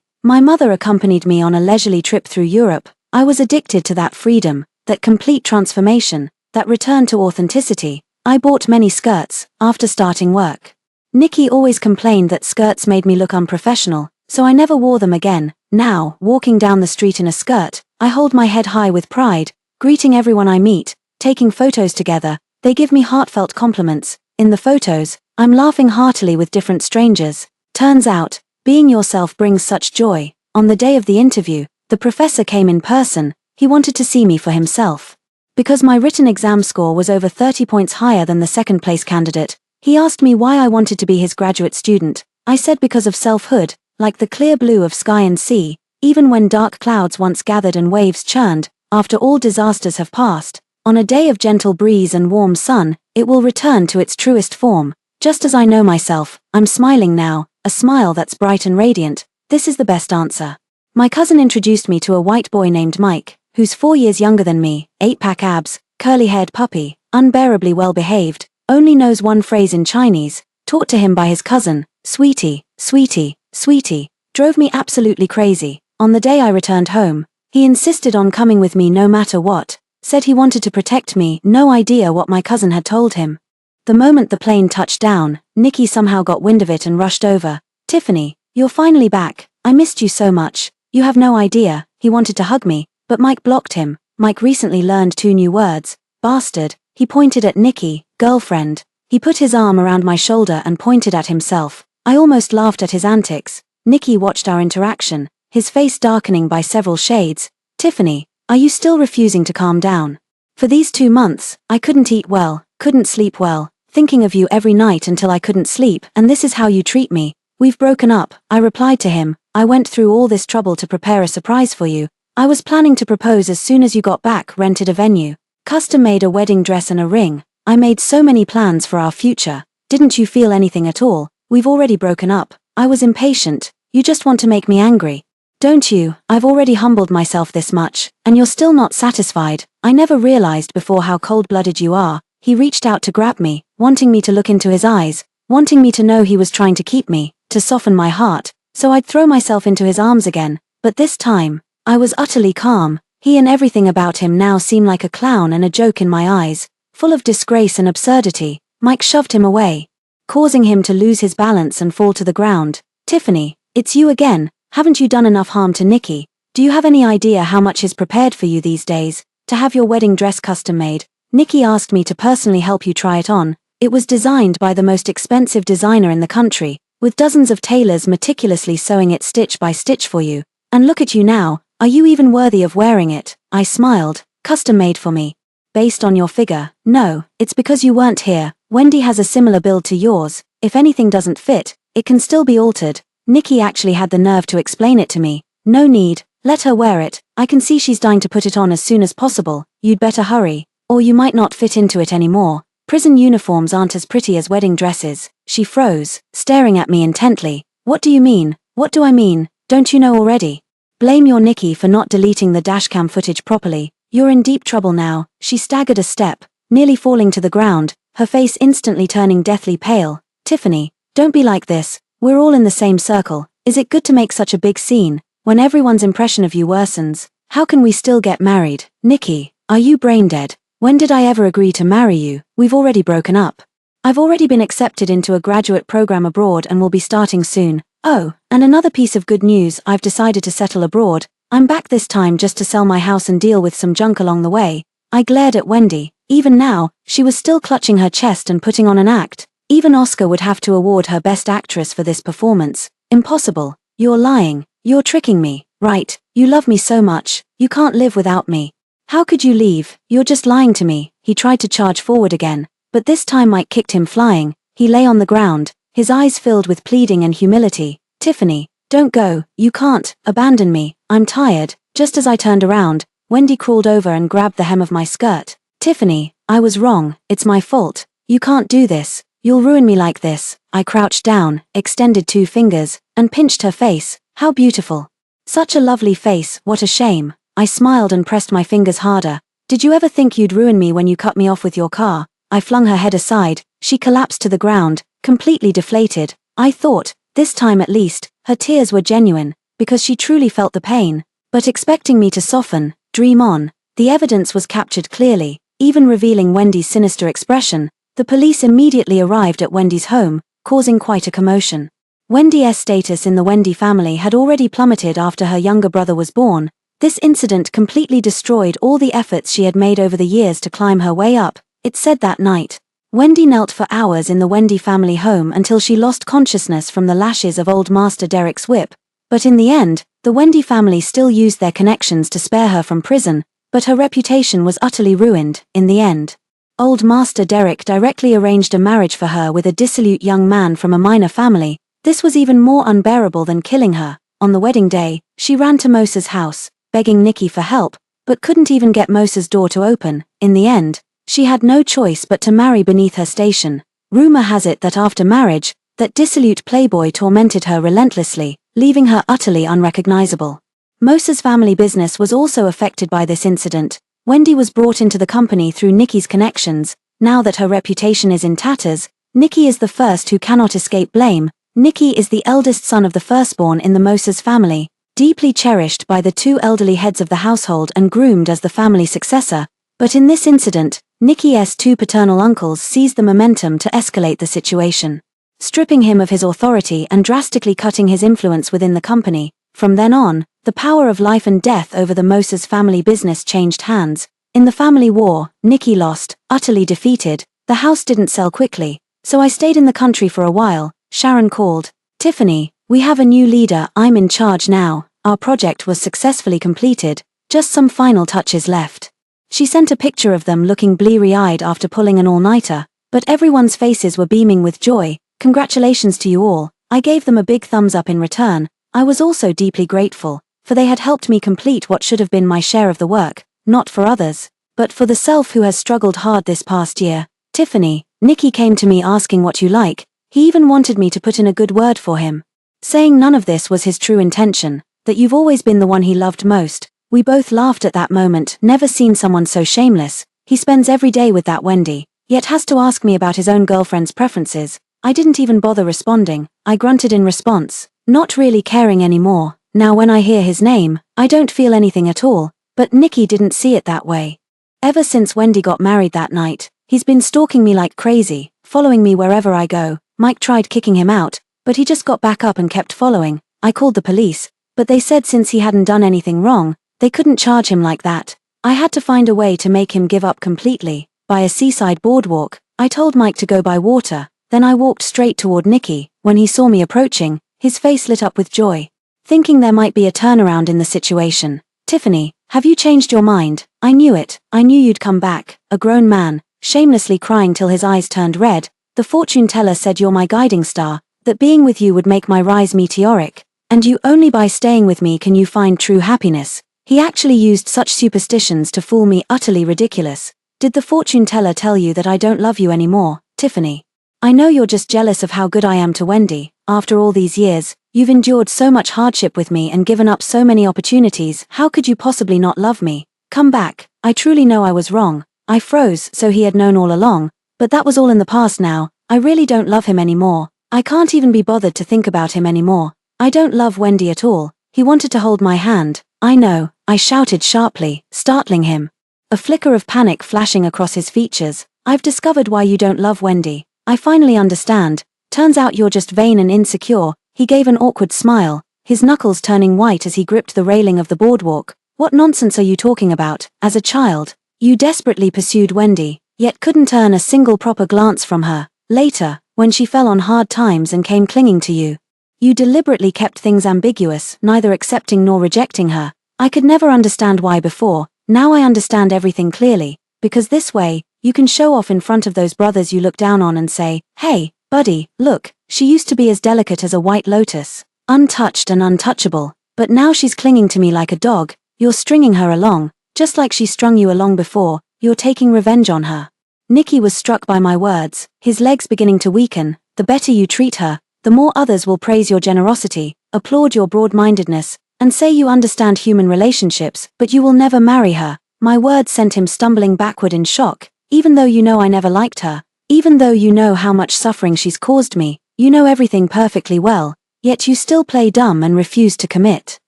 my mother accompanied me on a leisurely trip through Europe. I was addicted to that freedom, that complete transformation, that return to authenticity. I bought many skirts, after starting work. Nikki always complained that skirts made me look unprofessional, so I never wore them again. Now, walking down the street in a skirt, I hold my head high with pride, greeting everyone I meet, taking photos together. They give me heartfelt compliments. In the photos, I'm laughing heartily with different strangers. Turns out, being yourself brings such joy. On the day of the interview, the professor came in person. He wanted to see me for himself. Because my written exam score was over 30 points higher than the second-place candidate, he asked me why I wanted to be his graduate student. I said because of selfhood, like the clear blue of sky and sea, even when dark clouds once gathered and waves churned, after all disasters have passed, on a day of gentle breeze and warm sun, it will return to its truest form. Just as I know myself, I'm smiling now, a smile that's bright and radiant. This is the best answer. My cousin introduced me to a white boy named Mike, who's 4 years younger than me, 8-pack abs, curly-haired puppy, unbearably well-behaved, only knows one phrase in Chinese, taught to him by his cousin, sweetie, sweetie, sweetie, drove me absolutely crazy. On the day I returned home, He insisted on coming with me no matter what, said he wanted to protect me, no idea what my cousin had told him. The moment the plane touched down, Nikki somehow got wind of it and rushed over. "Tiffany, you're finally back. I missed you so much. You have no idea." He wanted to hug me, but Mike blocked him. Mike recently learned 2 new words. Bastard. He pointed at Nikki, girlfriend. He put his arm around my shoulder and pointed at himself. I almost laughed at his antics. Nikki watched our interaction, his face darkening by several shades. "Tiffany, are you still refusing to calm down? For these 2 months, I couldn't eat well, couldn't sleep well, thinking of you every night until I couldn't sleep, and this is how you treat me. We've broken up," I replied to him. "I went through all this trouble to prepare a surprise for you. I was planning to propose as soon as you got back, rented a venue, custom-made a wedding dress and a ring. I made so many plans for our future. Didn't you feel anything at all? We've already broken up." I was impatient. "You just want to make me angry. Don't you? I've already humbled myself this much, and you're still not satisfied. I never realized before how cold-blooded you are." He reached out to grab me, wanting me to look into his eyes, wanting me to know he was trying to keep me, to soften my heart, so I'd throw myself into his arms again. But this time, I was utterly calm. He and everything about him now seemed like a clown and a joke in my eyes, full of disgrace and absurdity. Mike shoved him away, causing him to lose his balance and fall to the ground. "Tiffany, it's you again. Haven't you done enough harm to Nikki? Do you have any idea how much is prepared for you these days, to have your wedding dress custom-made? Nikki asked me to personally help you try it on. It was designed by the most expensive designer in the country, with dozens of tailors meticulously sewing it stitch by stitch for you. And look at you now. Are you even worthy of wearing it?" I smiled. "Custom-made for me. Based on your figure?" "No, it's because you weren't here. Wendy has a similar build to yours. If anything doesn't fit, it can still be altered." Nikki actually had the nerve to explain it to me. "No need, let her wear it. I can see she's dying to put it on as soon as possible. You'd better hurry, or you might not fit into it anymore. Prison uniforms aren't as pretty as wedding dresses." She froze, staring at me intently. "What do you mean?" "What do I mean? Don't you know already? Blame your Nikki for not deleting the dashcam footage properly. You're in deep trouble now." She staggered a step, nearly falling to the ground, her face instantly turning deathly pale. "Tiffany, don't be like this. We're all in the same circle. Is it good to make such a big scene, when everyone's impression of you worsens? How can we still get married?" "Nikki, are you brain dead? When did I ever agree to marry you? We've already broken up. I've already been accepted into a graduate program abroad and will be starting soon. Oh, and another piece of good news, I've decided to settle abroad. I'm back this time just to sell my house and deal with some junk along the way." I glared at Wendy. Even now, she was still clutching her chest and putting on an act. Even Oscar would have to award her Best Actress for this performance. "Impossible. You're lying. You're tricking me. Right, you love me so much, you can't live without me. How could you leave? You're just lying to me." He tried to charge forward again, but this time Mike kicked him flying. He lay on the ground, his eyes filled with pleading and humility. "Tiffany, don't go. You can't abandon me. I'm tired." Just as I turned around, Wendy crawled over and grabbed the hem of my skirt. "Tiffany, I was wrong. It's my fault. You can't do this. You'll ruin me like this." I crouched down, extended 2 fingers, and pinched her face. "How beautiful. Such a lovely face, what a shame." I smiled and pressed my fingers harder. "Did you ever think you'd ruin me when you cut me off with your car?" I flung her head aside. She collapsed to the ground, completely deflated. I thought, this time at least, her tears were genuine, because she truly felt the pain. But expecting me to soften, dream on, the evidence was captured clearly, even revealing Wendy's sinister expression. The police immediately arrived at Wendy's home, causing quite a commotion. Wendy's status in the Wendy family had already plummeted after her younger brother was born. This incident completely destroyed all the efforts she had made over the years to climb her way up. It said that night, Wendy knelt for hours in the Wendy family home until she lost consciousness from the lashes of old Master Derek's whip. But in the end, the Wendy family still used their connections to spare her from prison, but her reputation was utterly ruined, in the end. Old Master Derek directly arranged a marriage for her with a dissolute young man from a minor family. This was even more unbearable than killing her. On the wedding day, she ran to Mosa's house, begging Nikki for help, but couldn't even get Mosa's door to open. In the end, she had no choice but to marry beneath her station. Rumor has it that after marriage, that dissolute playboy tormented her relentlessly, leaving her utterly unrecognizable. Mosa's family business was also affected by this incident. Wendy was brought into the company through Nikki's connections. Now that her reputation is in tatters, Nikki is the first who cannot escape blame. Nikki is the eldest son of the firstborn in the Mosa's family. deeply cherished by the two elderly heads of the household and groomed as the family successor, but in this incident, Nicky's two paternal uncles seized the momentum to escalate the situation, stripping him of his authority and drastically cutting his influence within the company. From then on, the power of life and death over the Moses family business changed hands. In the family war, Nicky lost, utterly defeated. The house didn't sell quickly, so I stayed in the country for a while. Sharon called. "Tiffany, we have a new leader, I'm in charge now." Our project was successfully completed, just some final touches left. She sent a picture of them looking bleary-eyed after pulling an all-nighter, but everyone's faces were beaming with joy. "Congratulations to you all." I gave them a big thumbs up in return. I was also deeply grateful, for they had helped me complete what should have been my share of the work, not for others, but for the self who has struggled hard this past year. "Tiffany, Nicky came to me asking what you like. He even wanted me to put in a good word for him, saying none of this was his true intention, that you've always been the one he loved most." We both laughed at that moment. Never seen someone so shameless. He spends every day with that Wendy, yet has to ask me about his own girlfriend's preferences. I didn't even bother responding. I grunted in response, not really caring anymore. Now when I hear his name, I don't feel anything at all, but Nicky didn't see it that way. Ever since Wendy got married that night, he's been stalking me like crazy, following me wherever I go. Mike tried kicking him out, but he just got back up and kept following. I called the police, but they said since he hadn't done anything wrong, they couldn't charge him like that. I had to find a way to make him give up completely. By a seaside boardwalk, I told Mike to go by water, then I walked straight toward Nicky. When he saw me approaching, his face lit up with joy, thinking there might be a turnaround in the situation. "Tiffany, have you changed your mind?" "I knew it. I knew you'd come back." A grown man, shamelessly crying till his eyes turned red. "The fortune teller said you're my guiding star, that being with you would make my rise meteoric, and you only by staying with me can you find true happiness." He actually used such superstitions to fool me. Utterly ridiculous. "Did the fortune teller tell you that I don't love you anymore, Tiffany? I know you're just jealous of how good I am to Wendy. After all these years, you've endured so much hardship with me and given up so many opportunities. How could you possibly not love me? Come back." I truly know I was wrong. I froze, so he had known all along, but that was all in the past now. I really don't love him anymore. I can't even be bothered to think about him anymore. I don't love Wendy at all. He wanted to hold my hand. "I know," I shouted sharply, startling him. A flicker of panic flashing across his features. "I've discovered why you don't love Wendy. I finally understand. Turns out you're just vain and insecure." He gave an awkward smile, his knuckles turning white as he gripped the railing of the boardwalk. "What nonsense are you talking about? As a child, you desperately pursued Wendy, yet couldn't earn a single proper glance from her. Later, when she fell on hard times and came clinging to you, you deliberately kept things ambiguous, neither accepting nor rejecting her. I could never understand why before. Now I understand everything clearly, because this way, you can show off in front of those brothers you look down on and say, 'Hey, buddy, look, she used to be as delicate as a white lotus, untouched and untouchable, but now she's clinging to me like a dog.' You're stringing her along, just like she strung you along before. You're taking revenge on her." Nicky was struck by my words, his legs beginning to weaken. "The better you treat her, the more others will praise your generosity, applaud your broad-mindedness, and say you understand human relationships, but you will never marry her." My words sent him stumbling backward in shock. "Even though you know I never liked her, even though you know how much suffering she's caused me, you know everything perfectly well, yet you still play dumb and refuse to commit.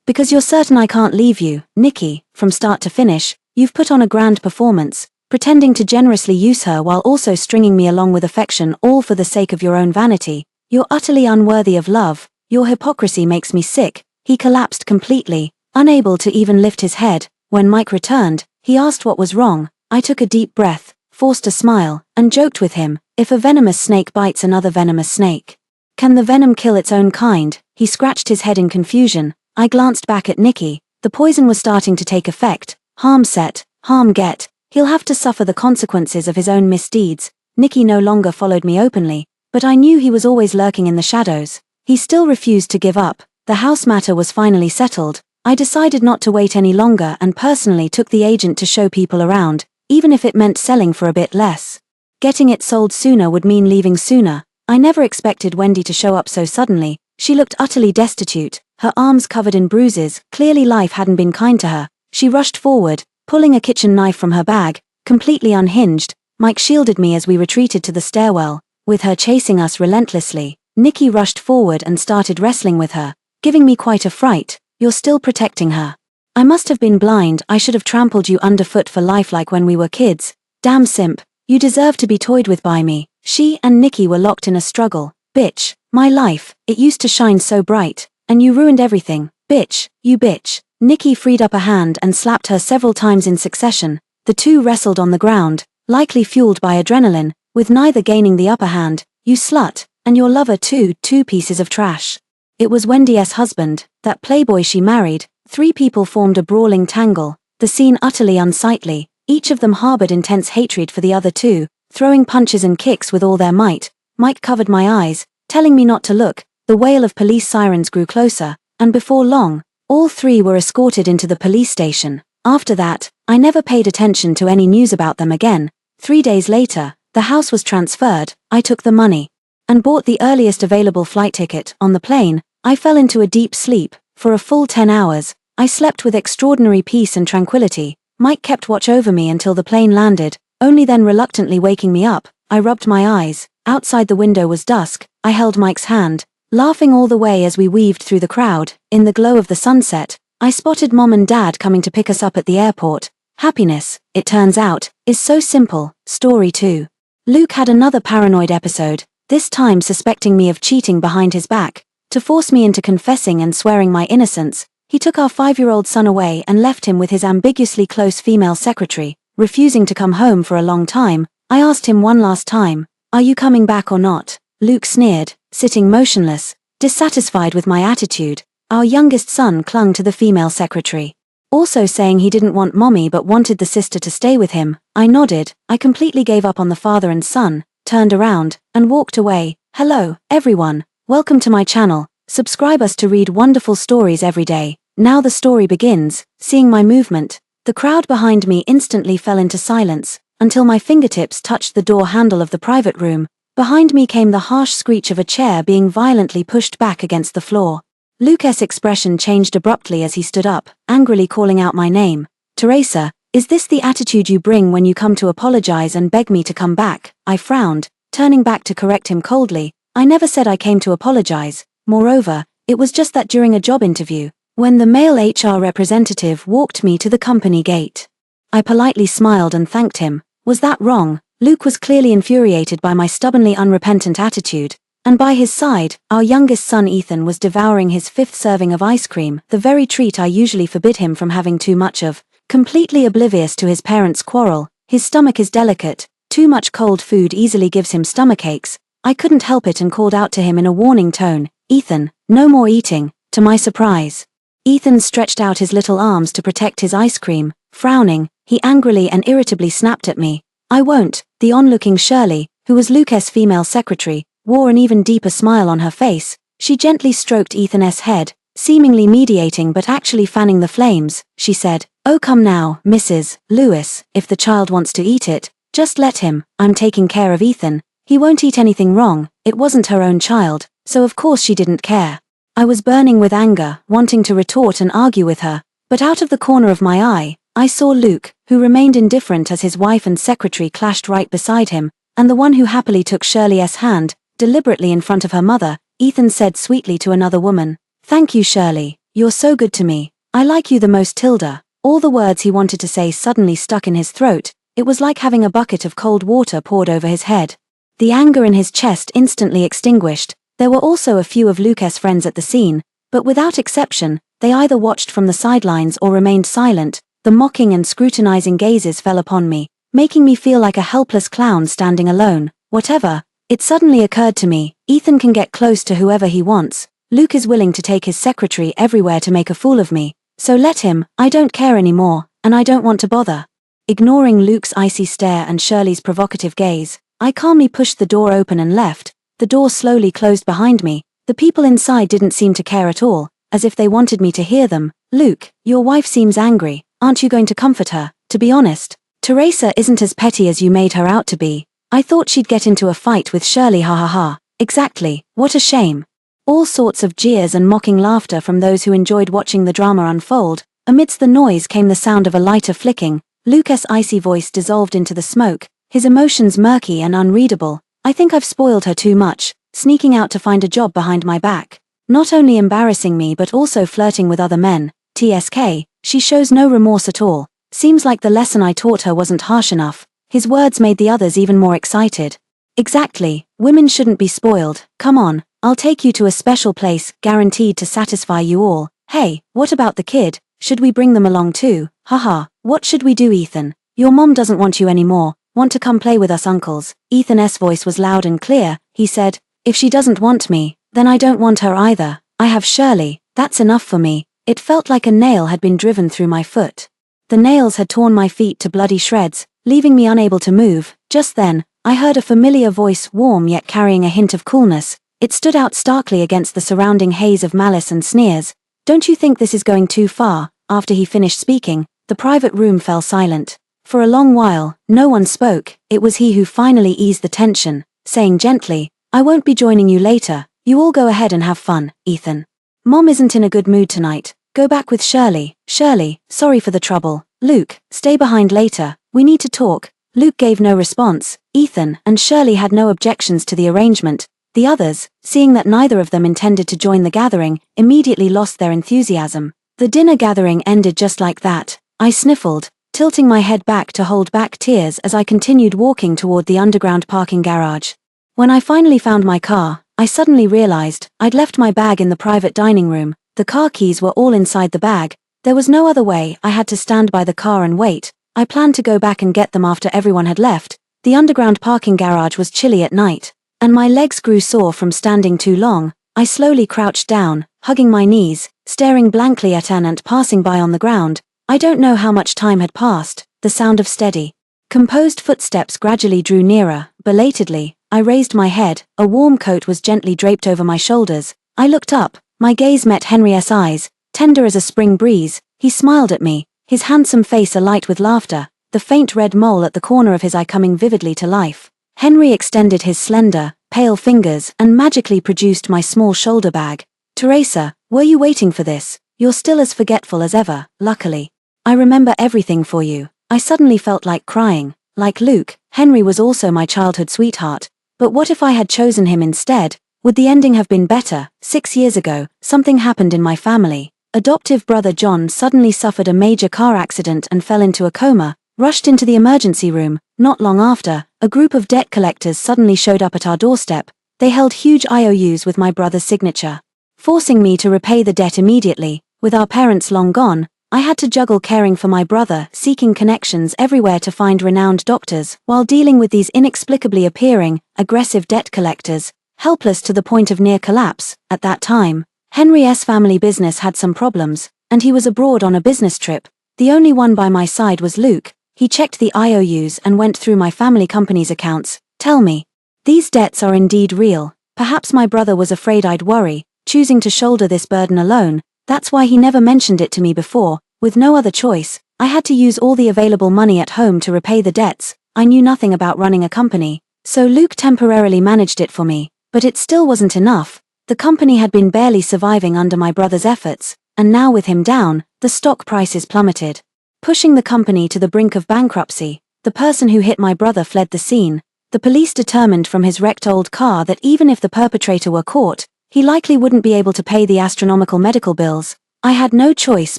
Because you're certain I can't leave you, Nicky. From start to finish, you've put on a grand performance, pretending to generously use her while also stringing me along with affection, all for the sake of your own vanity. You're utterly unworthy of love. Your hypocrisy makes me sick." He collapsed completely, unable to even lift his head. When Mike returned, he asked what was wrong. I took a deep breath, forced a smile, and joked with him, "If a venomous snake bites another venomous snake, can the venom kill its own kind?" He scratched his head in confusion. I glanced back at Nicky. The poison was starting to take effect. Harm set, harm get. He'll have to suffer the consequences of his own misdeeds. Nicky no longer followed me openly, but I knew he was always lurking in the shadows. He still refused to give up. The house matter was finally settled. I decided not to wait any longer and personally took the agent to show people around, even if it meant selling for a bit less. Getting it sold sooner would mean leaving sooner. I never expected Wendy to show up so suddenly. She looked utterly destitute, her arms covered in bruises. Clearly life hadn't been kind to her. She rushed forward, pulling a kitchen knife from her bag, completely unhinged. Mike shielded me as we retreated to the stairwell, with her chasing us relentlessly. Nicky rushed forward and started wrestling with her, giving me quite a fright. you're still protecting her. I must have been blind, I should have trampled you underfoot for life like when we were kids. Damn simp, you deserve to be toyed with by me. She and Nikki were locked in a struggle. Bitch, my life, it used to shine so bright, and you ruined everything. Bitch, you bitch. Nikki freed up a hand and slapped her several times in succession. The two wrestled on the ground, likely fueled by adrenaline, with neither gaining the upper hand. You slut, and your lover too, two pieces of trash. It was Wendy's husband, that playboy she married. Three people formed a brawling tangle, the scene utterly unsightly. Each of them harbored intense hatred for the other two, throwing punches and kicks with all their might. Mike covered my eyes, telling me not to look. The wail of police sirens grew closer, and before long, all three were escorted into the police station. After that, I never paid attention to any news about them again. 3 days later, the house was transferred. I took the money and bought the earliest available flight ticket. On the plane, I fell into a deep sleep. For a full 10 hours, I slept with extraordinary peace and tranquility. Mike kept watch over me until the plane landed, only then reluctantly waking me up. I rubbed my eyes. Outside the window was dusk. I held Mike's hand, laughing all the way as we weaved through the crowd. In the glow of the sunset, I spotted Mom and Dad coming to pick us up at the airport. Happiness, it turns out, is so simple. Story 2. Luke had another paranoid episode, this time suspecting me of cheating behind his back. To force me into confessing and swearing my innocence, he took our 5-year-old son away and left him with his ambiguously close female secretary. Refusing to come home for a long time, I asked him one last time, "Are you coming back or not?" Luke sneered, sitting motionless, dissatisfied with my attitude. Our youngest son clung to the female secretary, also saying he didn't want mommy but wanted the sister to stay with him. I nodded. I completely gave up on the father and son, turned around, and walked away. Hello, everyone. Welcome to my channel. Subscribe us to read wonderful stories every day. Now the story begins. Seeing my movement, the crowd behind me instantly fell into silence, until my fingertips touched the door handle of the private room. Behind me came the harsh screech of a chair being violently pushed back against the floor. Luke's expression changed abruptly as he stood up, angrily calling out my name. "Teresa, is this the attitude you bring when you come to apologize and beg me to come back?" I frowned, turning back to correct him coldly. "I never said I came to apologize. Moreover, it was just that during a job interview, when the male HR representative walked me to the company gate. I politely smiled and thanked him. Was that wrong?" Luke was clearly infuriated by my stubbornly unrepentant attitude, and by his side, our youngest son Ethan was devouring his 5th serving of ice cream, the very treat I usually forbid him from having too much of. Completely oblivious to his parents' quarrel, his stomach is delicate, too much cold food easily gives him stomachaches. I couldn't help it and called out to him in a warning tone, "Ethan, no more eating." To my surprise, Ethan stretched out his little arms to protect his ice cream. Frowning, he angrily and irritably snapped at me. "I won't." The onlooking Shirley, who was Luke's female secretary, wore an even deeper smile on her face. She gently stroked Ethan's head, seemingly mediating but actually fanning the flames. She said, "Oh come now, Mrs. Lewis, if the child wants to eat it, just let him. I'm taking care of Ethan. He won't eat anything wrong." It wasn't her own child, so of course she didn't care. I was burning with anger, wanting to retort and argue with her, but out of the corner of my eye, I saw Luke, who remained indifferent as his wife and secretary clashed right beside him, and the one who happily took Shirley's hand, deliberately in front of her mother. Ethan said sweetly to another woman, "Thank you, Shirley. You're so good to me. I like you the most, Tilda." All the words he wanted to say suddenly stuck in his throat. It was like having a bucket of cold water poured over his head. The anger in his chest instantly extinguished. There were also a few of Luke's friends at the scene, but without exception, they either watched from the sidelines or remained silent. The mocking and scrutinizing gazes fell upon me, making me feel like a helpless clown standing alone. Whatever. It suddenly occurred to me, Ethan can get close to whoever he wants. Luke is willing to take his secretary everywhere to make a fool of me. So let him. I don't care anymore, and I don't want to bother. Ignoring Luke's icy stare and Shirley's provocative gaze, I calmly pushed the door open and left. The door slowly closed behind me. The people inside didn't seem to care at all, as if they wanted me to hear them. "Luke, your wife seems angry. Aren't you going to comfort her?" To be honest, Teresa isn't as petty as you made her out to be. I thought she'd get into a fight with Shirley, ha ha ha. Exactly, what a shame. All sorts of jeers and mocking laughter from those who enjoyed watching the drama unfold. Amidst the noise came the sound of a lighter flicking. Luke's icy voice dissolved into the smoke, his emotions murky and unreadable. "I think I've spoiled her too much, sneaking out to find a job behind my back. Not only embarrassing me but also flirting with other men. TSK, she shows no remorse at all. Seems like the lesson I taught her wasn't harsh enough. His words made the others even more excited. Exactly, women shouldn't be spoiled. Come on, I'll take you to a special place, guaranteed to satisfy you all. Hey, what about the kid? Should we bring them along too? Haha, what should we do, Ethan? Your mom doesn't want you anymore. Want to come play with us uncles? Ethan's voice was loud and clear. He said, if she doesn't want me, then I don't want her either. I have Shirley, that's enough for me. It felt like a nail had been driven through my foot. The nails had torn my feet to bloody shreds, leaving me unable to move. Just then, I heard a familiar voice, warm yet carrying a hint of coolness. It stood out starkly against the surrounding haze of malice and sneers. Don't you think this is going too far? After he finished speaking, the private room fell silent. For a long while, no one spoke. It was he who finally eased the tension, saying gently, I won't be joining you later. You all go ahead and have fun, Ethan. Mom isn't in a good mood tonight. Go back with Shirley. Shirley, sorry for the trouble. Luke, stay behind later. We need to talk. Luke gave no response. Ethan and Shirley had no objections to the arrangement. The others, seeing that neither of them intended to join the gathering, immediately lost their enthusiasm. The dinner gathering ended just like that. I sniffled, tilting my head back to hold back tears as I continued walking toward the underground parking garage. When I finally found my car, I suddenly realized I'd left my bag in the private dining room. The car keys were all inside the bag. There was no other way. I had to stand by the car and wait. I planned to go back and get them after everyone had left. The underground parking garage was chilly at night, and my legs grew sore from standing too long. I slowly crouched down, hugging my knees, staring blankly at an ant passing by on the ground. I don't know how much time had passed. The sound of steady, composed footsteps gradually drew nearer. Belatedly, I raised my head. A warm coat was gently draped over my shoulders. I looked up. My gaze met Henry's eyes, tender as a spring breeze. He smiled at me, his handsome face alight with laughter, the faint red mole at the corner of his eye coming vividly to life. Henry extended his slender, pale fingers and magically produced my small shoulder bag. Teresa, were you waiting for this? You're still as forgetful as ever, luckily. I remember everything for you. I suddenly felt like crying. Like Luke, Henry was also my childhood sweetheart. But what if I had chosen him instead? Would the ending have been better? 6 years ago, something happened in my family. Adoptive brother John suddenly suffered a major car accident and fell into a coma, rushed into the emergency room. Not long after, a group of debt collectors suddenly showed up at our doorstep. They held huge IOUs with my brother's signature, forcing me to repay the debt immediately. With our parents long gone, I had to juggle caring for my brother, seeking connections everywhere to find renowned doctors, while dealing with these inexplicably appearing, aggressive debt collectors. Helpless to the point of near collapse. At that time, Henry's family business had some problems, and he was abroad on a business trip. The only one by my side was Luke. He checked the IOUs and went through my family company's accounts. Tell me, these debts are indeed real. Perhaps my brother was afraid I'd worry, choosing to shoulder this burden alone. That's why he never mentioned it to me before. With no other choice, I had to use all the available money at home to repay the debts. I knew nothing about running a company, so Luke temporarily managed it for me. But it still wasn't enough. The company had been barely surviving under my brother's efforts, and now with him down, the stock prices plummeted, pushing the company to the brink of bankruptcy. The person who hit my brother fled the scene. The police determined from his wrecked old car that even if the perpetrator were caught, he likely wouldn't be able to pay the astronomical medical bills. I had no choice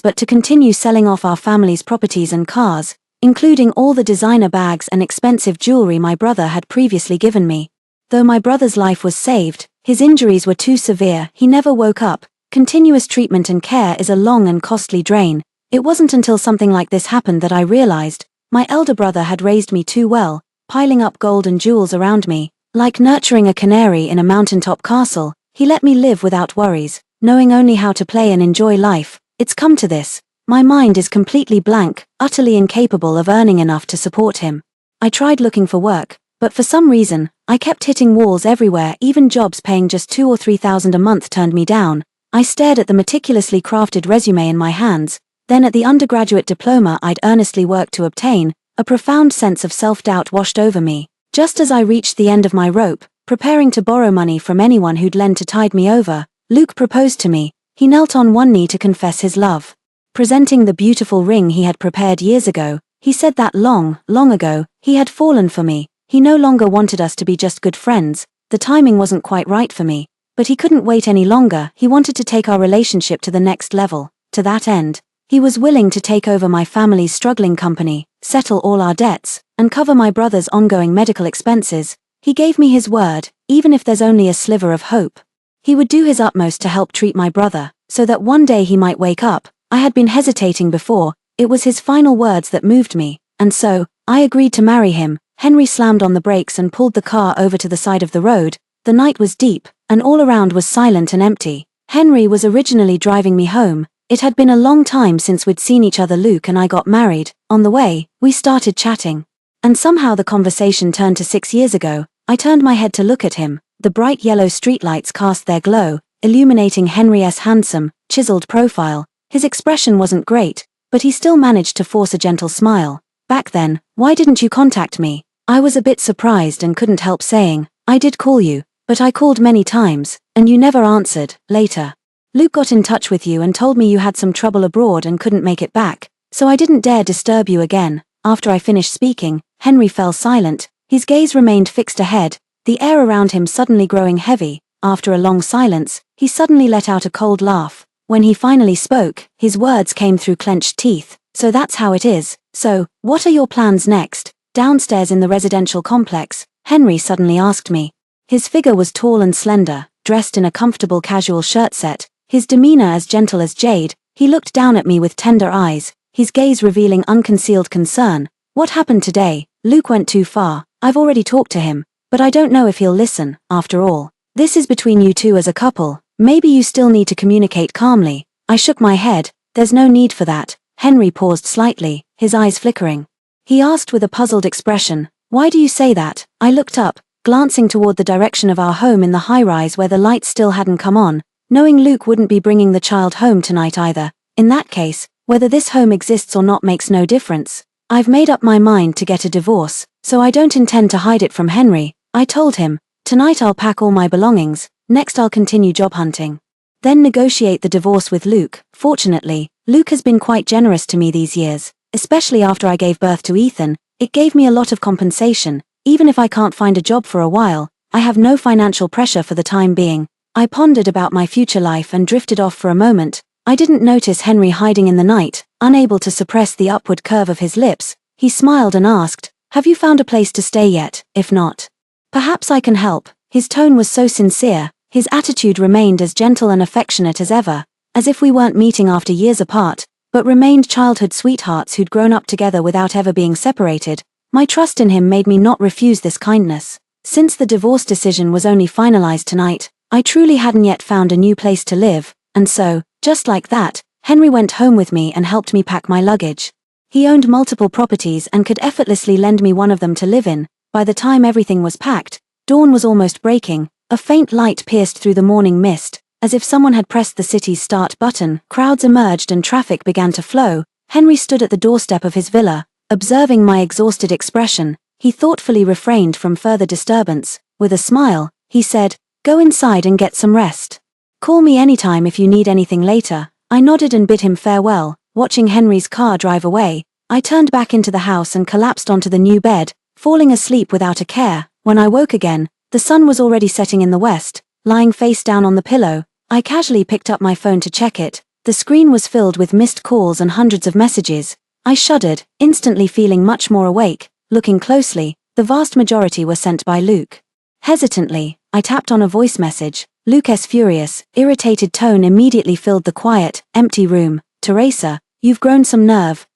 but to continue selling off our family's properties and cars, including all the designer bags and expensive jewelry my brother had previously given me. Though my brother's life was saved, his injuries were too severe. He never woke up. Continuous treatment and care is a long and costly drain. It wasn't until something like this happened that I realized my elder brother had raised me too well, piling up gold and jewels around me. Like nurturing a canary in a mountaintop castle, he let me live without worries, knowing only how to play and enjoy life. It's come to this. My mind is completely blank, utterly incapable of earning enough to support him. I tried looking for work, but for some reason, I kept hitting walls everywhere. Even jobs paying just $2,000 or $3,000 a month turned me down. I stared at the meticulously crafted resume in my hands, then at the undergraduate diploma I'd earnestly worked to obtain. A profound sense of self-doubt washed over me. Just as I reached the end of my rope, preparing to borrow money from anyone who'd lend to tide me over, Luke proposed to me. He knelt on one knee to confess his love. Presenting the beautiful ring he had prepared years ago, he said that long ago, he had fallen for me. He no longer wanted us to be just good friends. The timing wasn't quite right for me. But he couldn't wait any longer. He wanted to take our relationship to the next level. To that end, he was willing to take over my family's struggling company, settle all our debts, and cover my brother's ongoing medical expenses. He gave me his word, even if there's only a sliver of hope. He would do his utmost to help treat my brother, so that one day he might wake up. I had been hesitating before. It was his final words that moved me, and so, I agreed to marry him. Henry slammed on the brakes and pulled the car over to the side of the road. The night was deep, and all around was silent and empty. Henry was originally driving me home. It had been a long time since we'd seen each other. Luke and I got married. On the way, we started chatting. And somehow the conversation turned to 6 years ago. I turned my head to look at him. The bright yellow streetlights cast their glow, illuminating Henry's handsome, chiseled profile. His expression wasn't great, but he still managed to force a gentle smile. Back then, why didn't you contact me? I was a bit surprised and couldn't help saying, I did call you, but I called many times, and you never answered. Later, Luke got in touch with you and told me you had some trouble abroad and couldn't make it back, so I didn't dare disturb you again. After I finished speaking, Henry fell silent. His gaze remained fixed ahead, the air around him suddenly growing heavy. After a long silence, he suddenly let out a cold laugh. When he finally spoke, his words came through clenched teeth. So that's how it is. So, what are your plans next? Downstairs in the residential complex, Henry suddenly asked me. His figure was tall and slender, dressed in a comfortable casual shirt set, his demeanor as gentle as jade. He looked down at me with tender eyes, his gaze revealing unconcealed concern. What happened today? Luke went too far. I've already talked to him, but I don't know if he'll listen. After all, this is between you two as a couple. Maybe you still need to communicate calmly. I shook my head. There's no need for that. Henry paused slightly, his eyes flickering. He asked with a puzzled expression, why do you say that? I looked up, glancing toward the direction of our home in the high-rise where the lights still hadn't come on, knowing Luke wouldn't be bringing the child home tonight either. In that case, whether this home exists or not makes no difference. I've made up my mind to get a divorce, so I don't intend to hide it from Henry. I told him, tonight I'll pack all my belongings, next I'll continue job hunting. Then negotiate the divorce with Luke. Fortunately, Luke has been quite generous to me these years, especially after I gave birth to Ethan. It gave me a lot of compensation. Even if I can't find a job for a while, I have no financial pressure for the time being. I pondered about my future life and drifted off for a moment. I didn't notice Henry hiding in the night, unable to suppress the upward curve of his lips. He smiled and asked, have you found a place to stay yet? If not, perhaps I can help. His tone was so sincere, his attitude remained as gentle and affectionate as ever, as if we weren't meeting after years apart, but remained childhood sweethearts who'd grown up together without ever being separated. My trust in him made me not refuse this kindness. Since the divorce decision was only finalized tonight, I truly hadn't yet found a new place to live, and so, just like that, Henry went home with me and helped me pack my luggage. He owned multiple properties and could effortlessly lend me one of them to live in. By the time everything was packed, dawn was almost breaking. A faint light pierced through the morning mist, as if someone had pressed the city's start button. Crowds emerged and traffic began to flow. Henry stood at the doorstep of his villa, observing my exhausted expression. He thoughtfully refrained from further disturbance. With a smile, he said, go inside and get some rest. Call me anytime if you need anything later. I nodded and bid him farewell. Watching Henry's car drive away, I turned back into the house and collapsed onto the new bed, falling asleep without a care. When I woke again, the sun was already setting in the west. Lying face down on the pillow, I casually picked up my phone to check it. The screen was filled with missed calls and hundreds of messages. I shuddered, instantly feeling much more awake. Looking closely, the vast majority were sent by Luke. Hesitantly, I tapped on a voice message. Luke's furious, irritated tone immediately filled the quiet, empty room. Teresa, you've grown some nerve.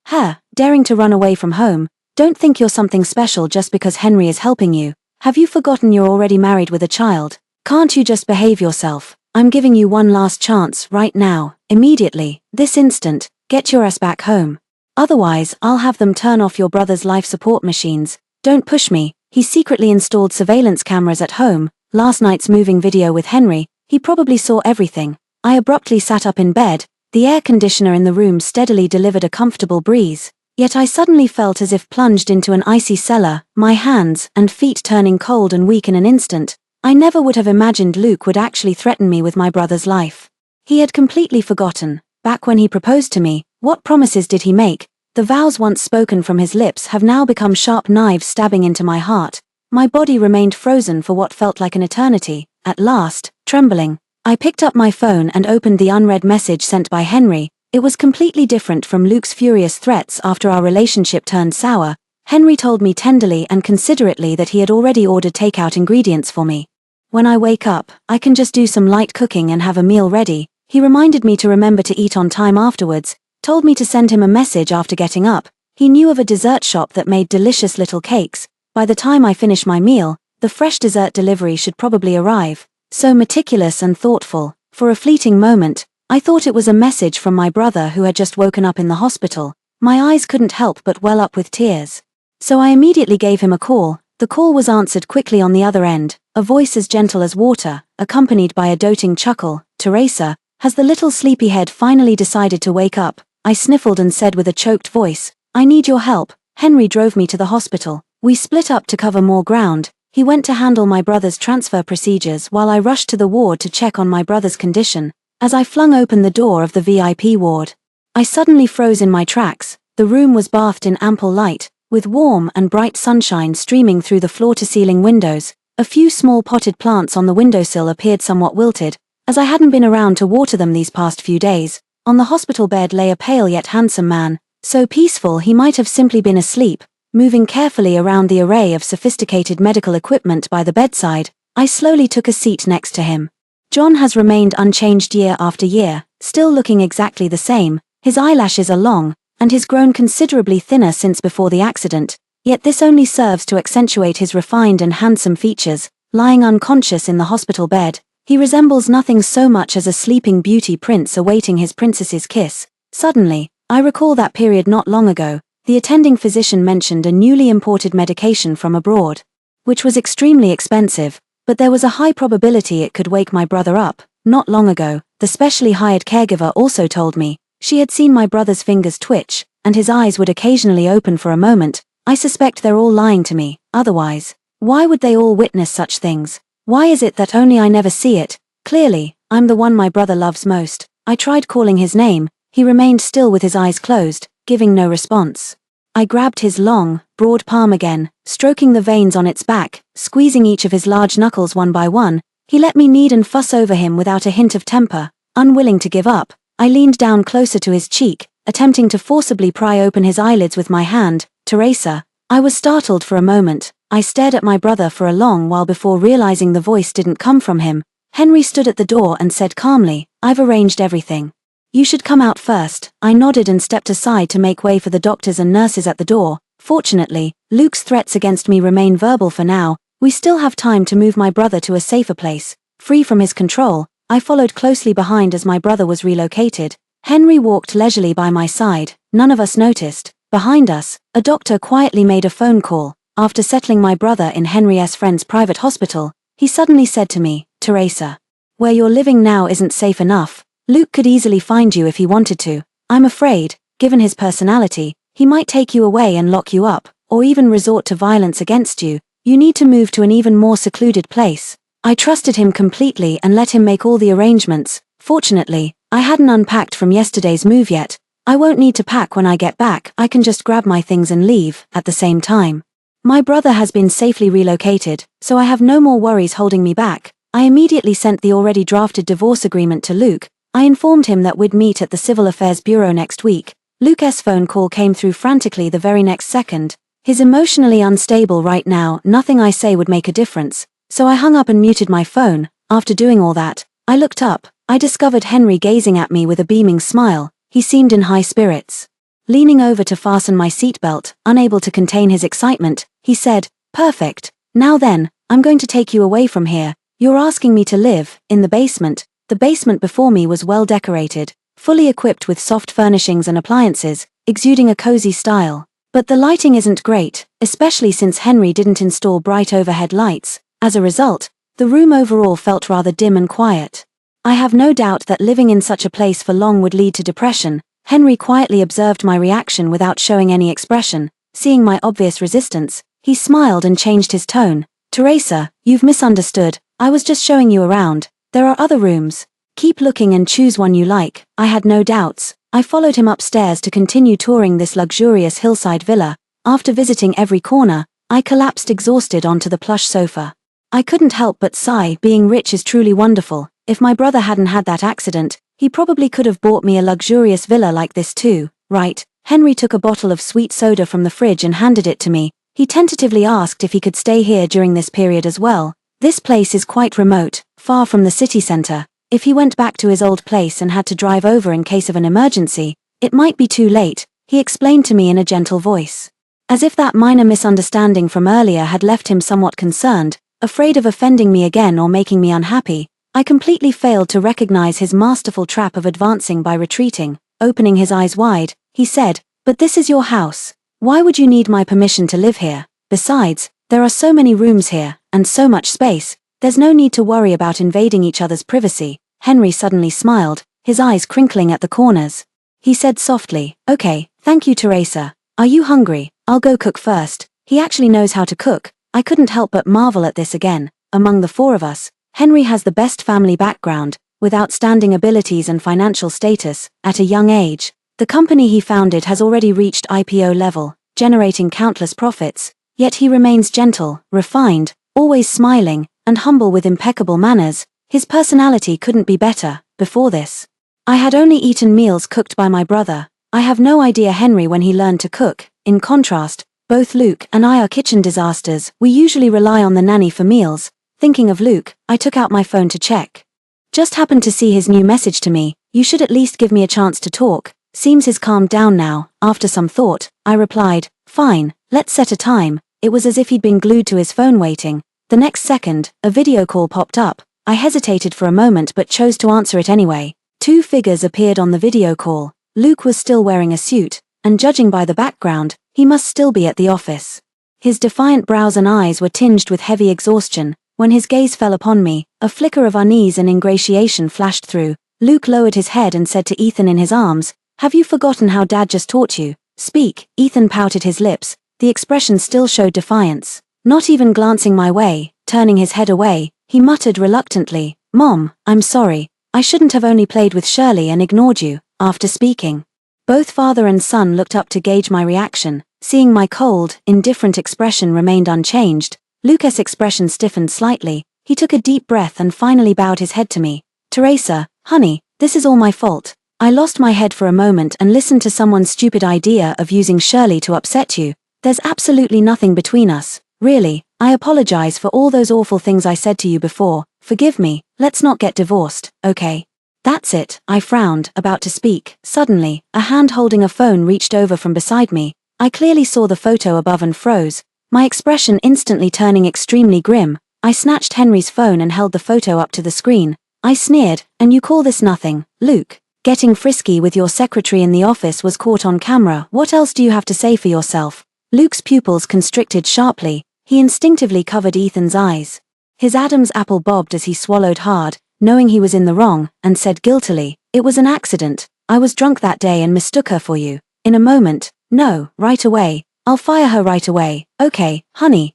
Daring to run away from home. Don't think you're something special just because Henry is helping you. Have you forgotten you're already married with a child? Can't you just behave yourself? I'm giving you one last chance right now, immediately, this instant. Get your ass back home. Otherwise, I'll have them turn off your brother's life support machines. Don't push me. He secretly installed surveillance cameras at home. Last night's moving video with Henry, he probably saw everything. I abruptly sat up in bed. The air conditioner in the room steadily delivered a comfortable breeze. Yet I suddenly felt as if plunged into an icy cellar, my hands and feet turning cold and weak in an instant. I never would have imagined Luke would actually threaten me with my brother's life. He had completely forgotten. Back when he proposed to me, what promises did he make? The vows once spoken from his lips have now become sharp knives stabbing into my heart. My body remained frozen for what felt like an eternity. At last, Trembling, I picked up my phone and opened the unread message sent by Henry. It was completely different from Luke's furious threats after our relationship turned sour. Henry told me tenderly and considerately that he had already ordered takeout ingredients for me. When I wake up, I can just do some light cooking and have a meal ready. He reminded me to remember to eat on time afterwards, told me to send him a message after getting up. He knew of a dessert shop that made delicious little cakes. By the time I finish my meal, the fresh dessert delivery should probably arrive. So meticulous and thoughtful. For a fleeting moment, I thought it was a message from my brother who had just woken up in the hospital. My eyes couldn't help but well up with tears. So I immediately gave him a call. The call was answered quickly on the other end, a voice as gentle as water, accompanied by a doting chuckle. "Teresa, has the little sleepyhead finally decided to wake up?" I sniffled and said with a choked voice, "I need your help." Henry drove me to the hospital. We split up to cover more ground. He went to handle my brother's transfer procedures while I rushed to the ward to check on my brother's condition. As I flung open the door of the VIP ward, I suddenly froze in my tracks. The room was bathed in ample light, with warm and bright sunshine streaming through the floor-to-ceiling windows. A few small potted plants on the windowsill appeared somewhat wilted, as I hadn't been around to water them these past few days. On the hospital bed lay a pale yet handsome man, so peaceful he might have simply been asleep. Moving carefully around the array of sophisticated medical equipment by the bedside, I slowly took a seat next to him. John has remained unchanged year after year, still looking exactly the same. His eyelashes are long, and he's grown considerably thinner since before the accident, yet this only serves to accentuate his refined and handsome features. Lying unconscious in the hospital bed, he resembles nothing so much as a sleeping beauty prince awaiting his princess's kiss. Suddenly, I recall that period not long ago. The attending physician mentioned a newly imported medication from abroad, which was extremely expensive, but there was a high probability it could wake my brother up. Not long ago, the specially hired caregiver also told me she had seen my brother's fingers twitch, and his eyes would occasionally open for a moment. I suspect they're all lying to me. Otherwise, why would they all witness such things? Why is it that only I never see it? Clearly, I'm the one my brother loves most. I tried calling his name. He remained still with his eyes closed, giving no response. I grabbed his long, broad palm again, stroking the veins on its back, squeezing each of his large knuckles one by one. He let me knead and fuss over him without a hint of temper. Unwilling to give up, I leaned down closer to his cheek, attempting to forcibly pry open his eyelids with my hand. "Teresa." I was startled for a moment. I stared at my brother for a long while before realizing the voice didn't come from him. Henry stood at the door and said calmly, "I've arranged everything. You should come out first." I nodded and stepped aside to make way for the doctors and nurses at the door. Fortunately, Luke's threats against me remain verbal for now. We still have time to move my brother to a safer place. Free from his control, I followed closely behind as my brother was relocated. Henry walked leisurely by my side. None of us noticed. Behind us, a doctor quietly made a phone call. After settling my brother in Henry's friend's private hospital, he suddenly said to me, "Teresa, where you're living now isn't safe enough. Luke could easily find you if he wanted to. I'm afraid, given his personality, he might take you away and lock you up, or even resort to violence against you. You need to move to an even more secluded place." I trusted him completely and let him make all the arrangements. Fortunately, I hadn't unpacked from yesterday's move yet. I won't need to pack when I get back. I can just grab my things and leave. At the same time, my brother has been safely relocated, so I have no more worries holding me back. I immediately sent the already drafted divorce agreement to Luke. I informed him that we'd meet at the Civil Affairs Bureau next week. Luke's phone call came through frantically the very next second. He's emotionally unstable right now. Nothing I say would make a difference, so I hung up and muted my phone. After doing all that, I looked up. I discovered Henry gazing at me with a beaming smile. He seemed in high spirits. Leaning over to fasten my seatbelt, unable to contain his excitement, he said, "Perfect. Now then, I'm going to take you away from here. You're asking me to live in the basement." The basement before me was well decorated, fully equipped with soft furnishings and appliances, exuding a cozy style. But the lighting isn't great, especially since Henry didn't install bright overhead lights. As a result, the room overall felt rather dim and quiet. I have no doubt that living in such a place for long would lead to depression. Henry quietly observed my reaction without showing any expression. Seeing my obvious resistance, he smiled and changed his tone. "Teresa, you've misunderstood. I was just showing you around. There are other rooms. Keep looking and choose one you like." I had no doubts. I followed him upstairs to continue touring this luxurious hillside villa. After visiting every corner, I collapsed exhausted onto the plush sofa. I couldn't help but sigh. Being rich is truly wonderful. If my brother hadn't had that accident, he probably could have bought me a luxurious villa like this too, right? Henry took a bottle of sweet soda from the fridge and handed it to me. He tentatively asked if he could stay here during this period as well. This place is quite remote, far from the city center. If he went back to his old place and had to drive over in case of an emergency, it might be too late, he explained to me in a gentle voice. As if that minor misunderstanding from earlier had left him somewhat concerned, afraid of offending me again or making me unhappy, I completely failed to recognize his masterful trap of advancing by retreating. Opening his eyes wide, he said, "But this is your house. Why would you need my permission to live here? Besides, there are so many rooms here, and so much space, there's no need to worry about invading each other's privacy." Henry suddenly smiled, his eyes crinkling at the corners. He said softly, "Okay, thank you, Teresa. Are you hungry? I'll go cook first." He actually knows how to cook. I couldn't help but marvel at this again. Among the four of us, Henry has the best family background, with outstanding abilities and financial status. At a young age, the company he founded has already reached IPO level, generating countless profits, yet he remains gentle, refined, always smiling, and humble with impeccable manners. His personality couldn't be better. Before this, I had only eaten meals cooked by my brother. I have no idea Henry when he learned to cook. In contrast, both Luke and I are kitchen disasters. We usually rely on the nanny for meals. Thinking of Luke, I took out my phone to check. Just happened to see his new message to me. "You should at least give me a chance to talk. Seems he's calmed down now." After some thought, I replied, "Fine, let's set a time." It was as if he'd been glued to his phone waiting. The next second, a video call popped up. I hesitated for a moment but chose to answer it anyway. Two figures appeared on the video call. Luke was still wearing a suit, and judging by the background, he must still be at the office. His defiant brows and eyes were tinged with heavy exhaustion. When his gaze fell upon me, a flicker of unease and ingratiation flashed through. Luke lowered his head and said to Ethan in his arms, "Have you forgotten how Dad just taught you? Speak." Ethan pouted his lips. The expression still showed defiance. Not even glancing my way, turning his head away, he muttered reluctantly, "Mom, I'm sorry. I shouldn't have only played with Shirley and ignored you." After speaking, both father and son looked up to gauge my reaction. Seeing my cold, indifferent expression remained unchanged, Luke's expression stiffened slightly. He took a deep breath and finally bowed his head to me. "Teresa, honey, this is all my fault. I lost my head for a moment and listened to someone's stupid idea of using Shirley to upset you. There's absolutely nothing between us. Really, I apologize for all those awful things I said to you before. Forgive me. Let's not get divorced, okay?" "That's it," I frowned, about to speak. Suddenly, a hand holding a phone reached over from beside me. I clearly saw the photo above and froze, my expression instantly turning extremely grim. I snatched Henry's phone and held the photo up to the screen. I sneered, "And you call this nothing, Luke? Getting frisky with your secretary in the office was caught on camera. What else do you have to say for yourself?" Luke's pupils constricted sharply. He instinctively covered Ethan's eyes. His Adam's apple bobbed as he swallowed hard, knowing he was in the wrong, and said guiltily, "It was an accident. I was drunk that day and mistook her for you." In a moment, "No, right away. I'll fire her right away." "Okay, honey,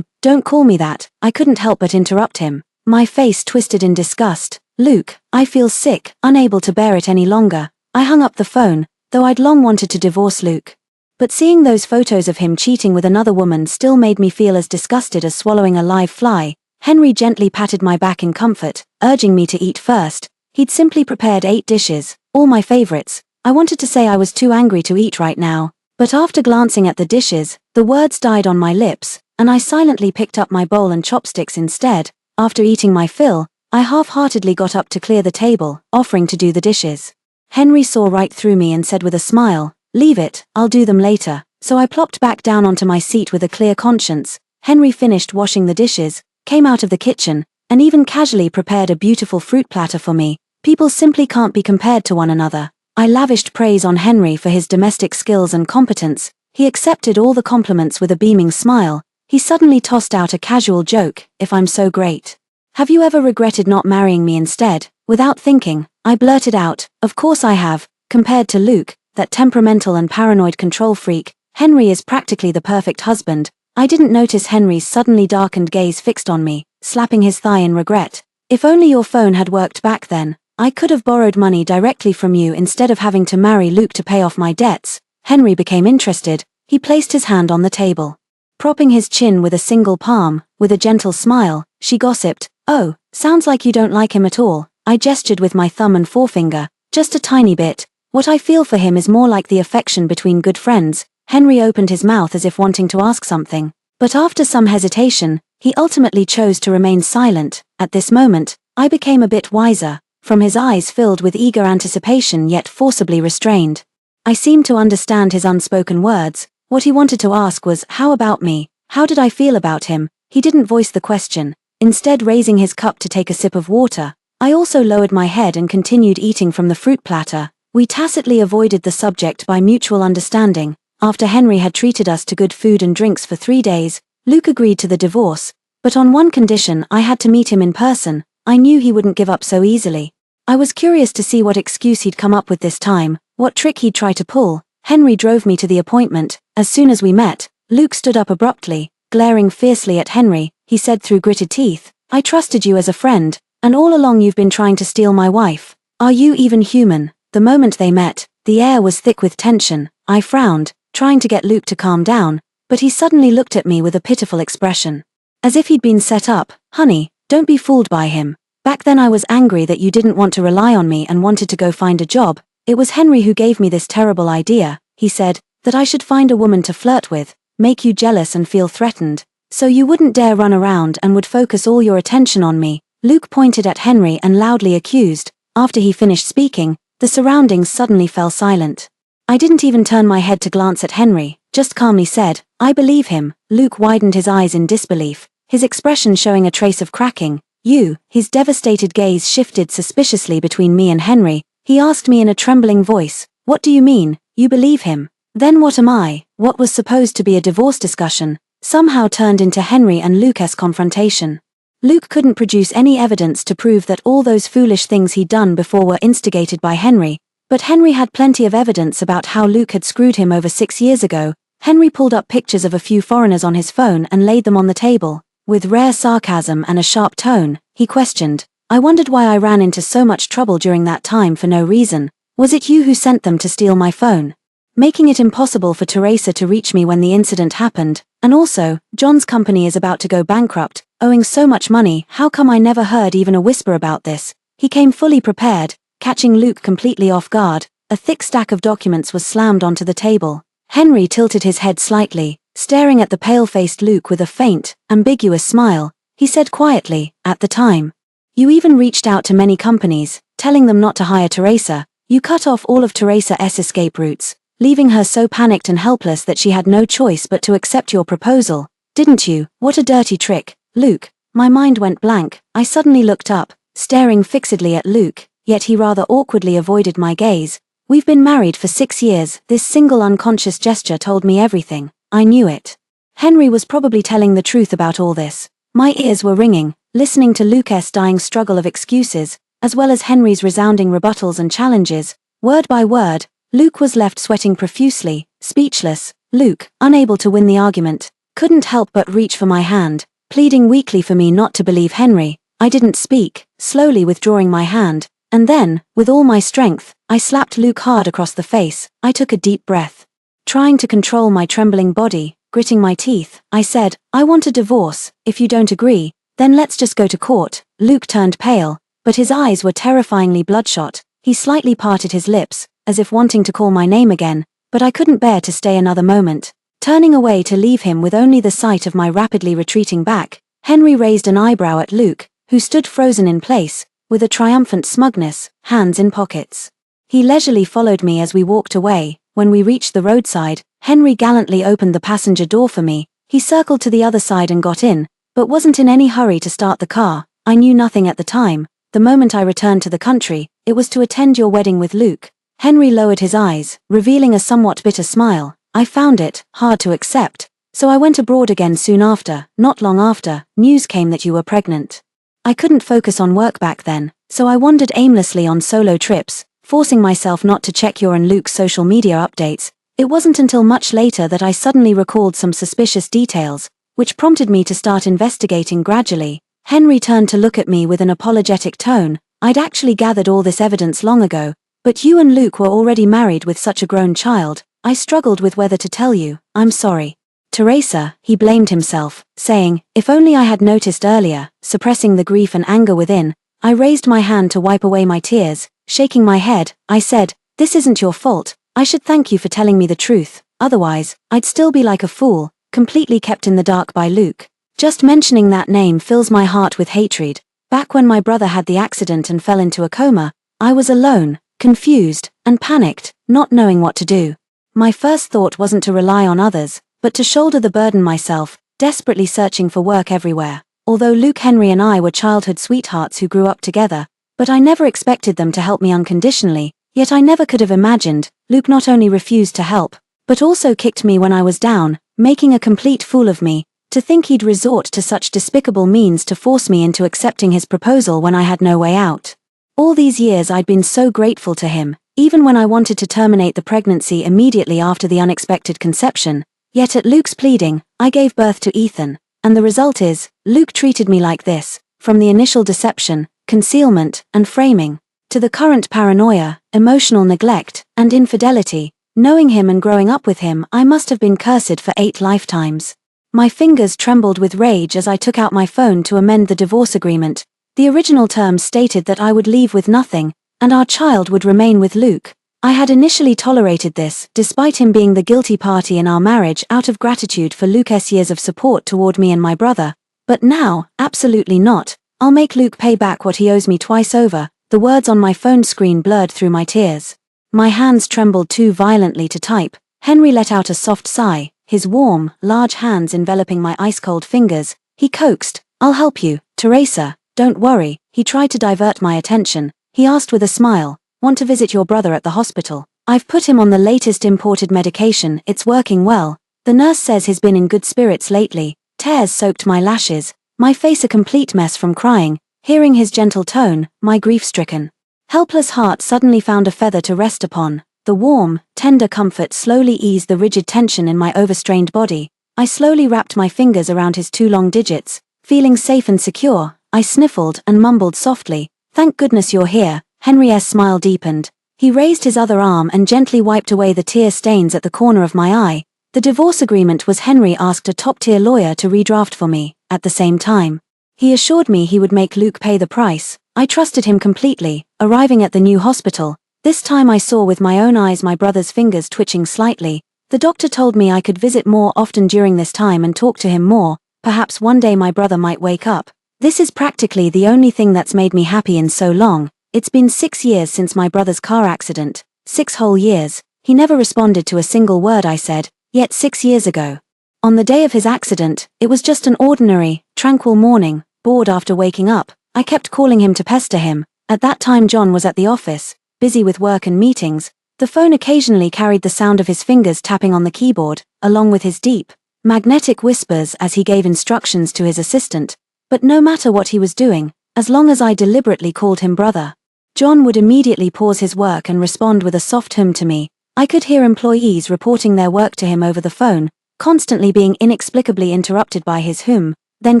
don't call me that." I couldn't help but interrupt him. My face twisted in disgust. "Luke, I feel sick, unable to bear it any longer." I hung up the phone, though I'd long wanted to divorce Luke. But seeing those photos of him cheating with another woman still made me feel as disgusted as swallowing a live fly. Henry gently patted my back in comfort, urging me to eat first. He'd simply prepared 8 dishes, all my favorites. I wanted to say I was too angry to eat right now, but after glancing at the dishes, the words died on my lips, and I silently picked up my bowl and chopsticks instead. After eating my fill, I half-heartedly got up to clear the table, offering to do the dishes. Henry saw right through me and said with a smile, "Leave it, I'll do them later." So I plopped back down onto my seat with a clear conscience. Henry finished washing the dishes, came out of the kitchen, and even casually prepared a beautiful fruit platter for me. People simply can't be compared to one another. I lavished praise on Henry for his domestic skills and competence. He accepted all the compliments with a beaming smile. He suddenly tossed out a casual joke, "If I'm so great, have you ever regretted not marrying me instead?" Without thinking, I blurted out, "Of course I have." Compared to Luke, that temperamental and paranoid control freak, Henry is practically the perfect husband. I didn't notice Henry's suddenly darkened gaze fixed on me, slapping his thigh in regret. "If only your phone had worked back then. I could have borrowed money directly from you instead of having to marry Luke to pay off my debts." Henry became interested. He placed his hand on the table, propping his chin with a single palm. With a gentle smile, she gossiped. "Oh, sounds like you don't like him at all." I gestured with my thumb and forefinger. "Just a tiny bit. What I feel for him is more like the affection between good friends." Henry opened his mouth as if wanting to ask something, but after some hesitation, he ultimately chose to remain silent. At this moment, I became a bit wiser, from his eyes filled with eager anticipation yet forcibly restrained. I seemed to understand his unspoken words. What he wanted to ask was, how about me? How did I feel about him? He didn't voice the question, instead raising his cup to take a sip of water. I also lowered my head and continued eating from the fruit platter. We tacitly avoided the subject by mutual understanding. After Henry had treated us to good food and drinks for 3 days, Luke agreed to the divorce, but on one condition: I had to meet him in person. I knew he wouldn't give up so easily. I was curious to see what excuse he'd come up with this time, what trick he'd try to pull. Henry drove me to the appointment. As soon as we met, Luke stood up abruptly, glaring fiercely at Henry. He said through gritted teeth, "I trusted you as a friend, and all along you've been trying to steal my wife. Are you even human?" The moment they met, the air was thick with tension. I frowned, trying to get Luke to calm down, but he suddenly looked at me with a pitiful expression. As if he'd been set up. "Honey, don't be fooled by him. Back then I was angry that you didn't want to rely on me and wanted to go find a job. It was Henry who gave me this terrible idea," he said, "that I should find a woman to flirt with, make you jealous and feel threatened, so you wouldn't dare run around and would focus all your attention on me." Luke pointed at Henry and loudly accused. After he finished speaking, the surroundings suddenly fell silent. I didn't even turn my head to glance at Henry, just calmly said, "I believe him." Luke widened his eyes in disbelief, his expression showing a trace of cracking. "You?" His devastated gaze shifted suspiciously between me and Henry. He asked me in a trembling voice, "What do you mean, you believe him? Then what am I?" What was supposed to be a divorce discussion somehow turned into Henry and Luke's confrontation. Luke couldn't produce any evidence to prove that all those foolish things he'd done before were instigated by Henry, but Henry had plenty of evidence about how Luke had screwed him over 6 years ago. Henry pulled up pictures of a few foreigners on his phone and laid them on the table. With rare sarcasm and a sharp tone, he questioned, "I wondered why I ran into so much trouble during that time for no reason. Was it you who sent them to steal my phone, making it impossible for Teresa to reach me when the incident happened? And also, John's company is about to go bankrupt, owing so much money. How come I never heard even a whisper about this?" He came fully prepared, catching Luke completely off guard. A thick stack of documents was slammed onto the table. Henry tilted his head slightly, staring at the pale-faced Luke with a faint, ambiguous smile. He said quietly, "At the time, you even reached out to many companies, telling them not to hire Teresa. You cut off all of Teresa's escape routes, leaving her so panicked and helpless that she had no choice but to accept your proposal. Didn't you? What a dirty trick." "Luke." My mind went blank. I suddenly looked up, staring fixedly at Luke, yet he rather awkwardly avoided my gaze. "We've been married for 6 years. This single unconscious gesture told me everything. I knew it." Henry was probably telling the truth about all this. My ears were ringing, listening to Luke's dying struggle of excuses, as well as Henry's resounding rebuttals and challenges. Word by word, Luke was left sweating profusely, speechless. Luke, unable to win the argument, couldn't help but reach for my hand, pleading weakly for me not to believe Henry. I didn't speak, slowly withdrawing my hand, and then, with all my strength, I slapped Luke hard across the face. I took a deep breath, trying to control my trembling body. Gritting my teeth, I said, "I want a divorce. If you don't agree, then let's just go to court." Luke turned pale, but his eyes were terrifyingly bloodshot. He slightly parted his lips, as if wanting to call my name again, but I couldn't bear to stay another moment. Turning away to leave him with only the sight of my rapidly retreating back, Henry raised an eyebrow at Luke, who stood frozen in place, with a triumphant smugness, hands in pockets. He leisurely followed me as we walked away. When we reached the roadside, Henry gallantly opened the passenger door for me. He circled to the other side and got in, but wasn't in any hurry to start the car. "I knew nothing at the time. The moment I returned to the country, it was to attend your wedding with Luke." Henry lowered his eyes, revealing a somewhat bitter smile. "I found it hard to accept, so I went abroad again soon after. Not long after, news came that you were pregnant. I couldn't focus on work back then, so I wandered aimlessly on solo trips, forcing myself not to check your and Luke's social media updates. It wasn't until much later that I suddenly recalled some suspicious details, which prompted me to start investigating gradually." Henry turned to look at me with an apologetic tone. "I'd actually gathered all this evidence long ago, but you and Luke were already married with such a grown child. I struggled with whether to tell you. I'm sorry." Teresa, he blamed himself, saying, if only I had noticed earlier. Suppressing the grief and anger within, I raised my hand to wipe away my tears. Shaking my head, I said, this isn't your fault. I should thank you for telling me the truth. Otherwise, I'd still be like a fool, completely kept in the dark by Luke. Just mentioning that name fills my heart with hatred. Back when my brother had the accident and fell into a coma, I was alone, confused, and panicked, not knowing what to do. My first thought wasn't to rely on others, but to shoulder the burden myself, desperately searching for work everywhere. Although Luke, Henry and I were childhood sweethearts who grew up together, but I never expected them to help me unconditionally, yet I never could have imagined, Luke not only refused to help, but also kicked me when I was down, making a complete fool of me. To think he'd resort to such despicable means to force me into accepting his proposal when I had no way out. All these years I'd been so grateful to him, even when I wanted to terminate the pregnancy immediately after the unexpected conception, yet at Luke's pleading, I gave birth to Ethan, and the result is, Luke treated me like this, from the initial deception, concealment, and framing, to the current paranoia, emotional neglect, and infidelity. Knowing him and growing up with him, I must have been cursed for 8 lifetimes. My fingers trembled with rage as I took out my phone to amend the divorce agreement. The original terms stated that I would leave with nothing, and our child would remain with Luke. I had initially tolerated this, despite him being the guilty party in our marriage, out of gratitude for Luke's years of support toward me and my brother. But now, absolutely not. I'll make Luke pay back what he owes me twice over. The words on my phone screen blurred through my tears. My hands trembled too violently to type. Henry let out a soft sigh, his warm, large hands enveloping my ice-cold fingers. He coaxed, I'll help you, Teresa, don't worry. He tried to divert my attention. He asked with a smile, want to visit your brother at the hospital? I've put him on the latest imported medication, it's working well. The nurse says he's been in good spirits lately. Tears soaked my lashes, my face a complete mess from crying. Hearing his gentle tone, my grief-stricken, helpless heart suddenly found a feather to rest upon. The warm, tender comfort slowly eased the rigid tension in my overstrained body. I slowly wrapped my fingers around his 2 long digits. Feeling safe and secure, I sniffled and mumbled softly, thank goodness you're here. Henry's smile deepened. He raised his other arm and gently wiped away the tear stains at the corner of my eye. The divorce agreement was Henry asked a top-tier lawyer to redraft for me. At the same time, he assured me he would make Luke pay the price. I trusted him completely. Arriving at the new hospital, this time I saw with my own eyes my brother's fingers twitching slightly. The doctor told me I could visit more often during this time and talk to him more. Perhaps one day my brother might wake up. This is practically the only thing that's made me happy in so long. It's been 6 years since my brother's car accident. 6 whole years. He never responded to a single word I said, yet 6 years ago. On the day of his accident, it was just an ordinary, tranquil morning. Bored after waking up, I kept calling him to pester him. At that time John was at the office, busy with work and meetings. The phone occasionally carried the sound of his fingers tapping on the keyboard, along with his deep, magnetic whispers as he gave instructions to his assistant. But no matter what he was doing, as long as I deliberately called him brother, John would immediately pause his work and respond with a soft hum to me. I could hear employees reporting their work to him over the phone, constantly being inexplicably interrupted by his hum, then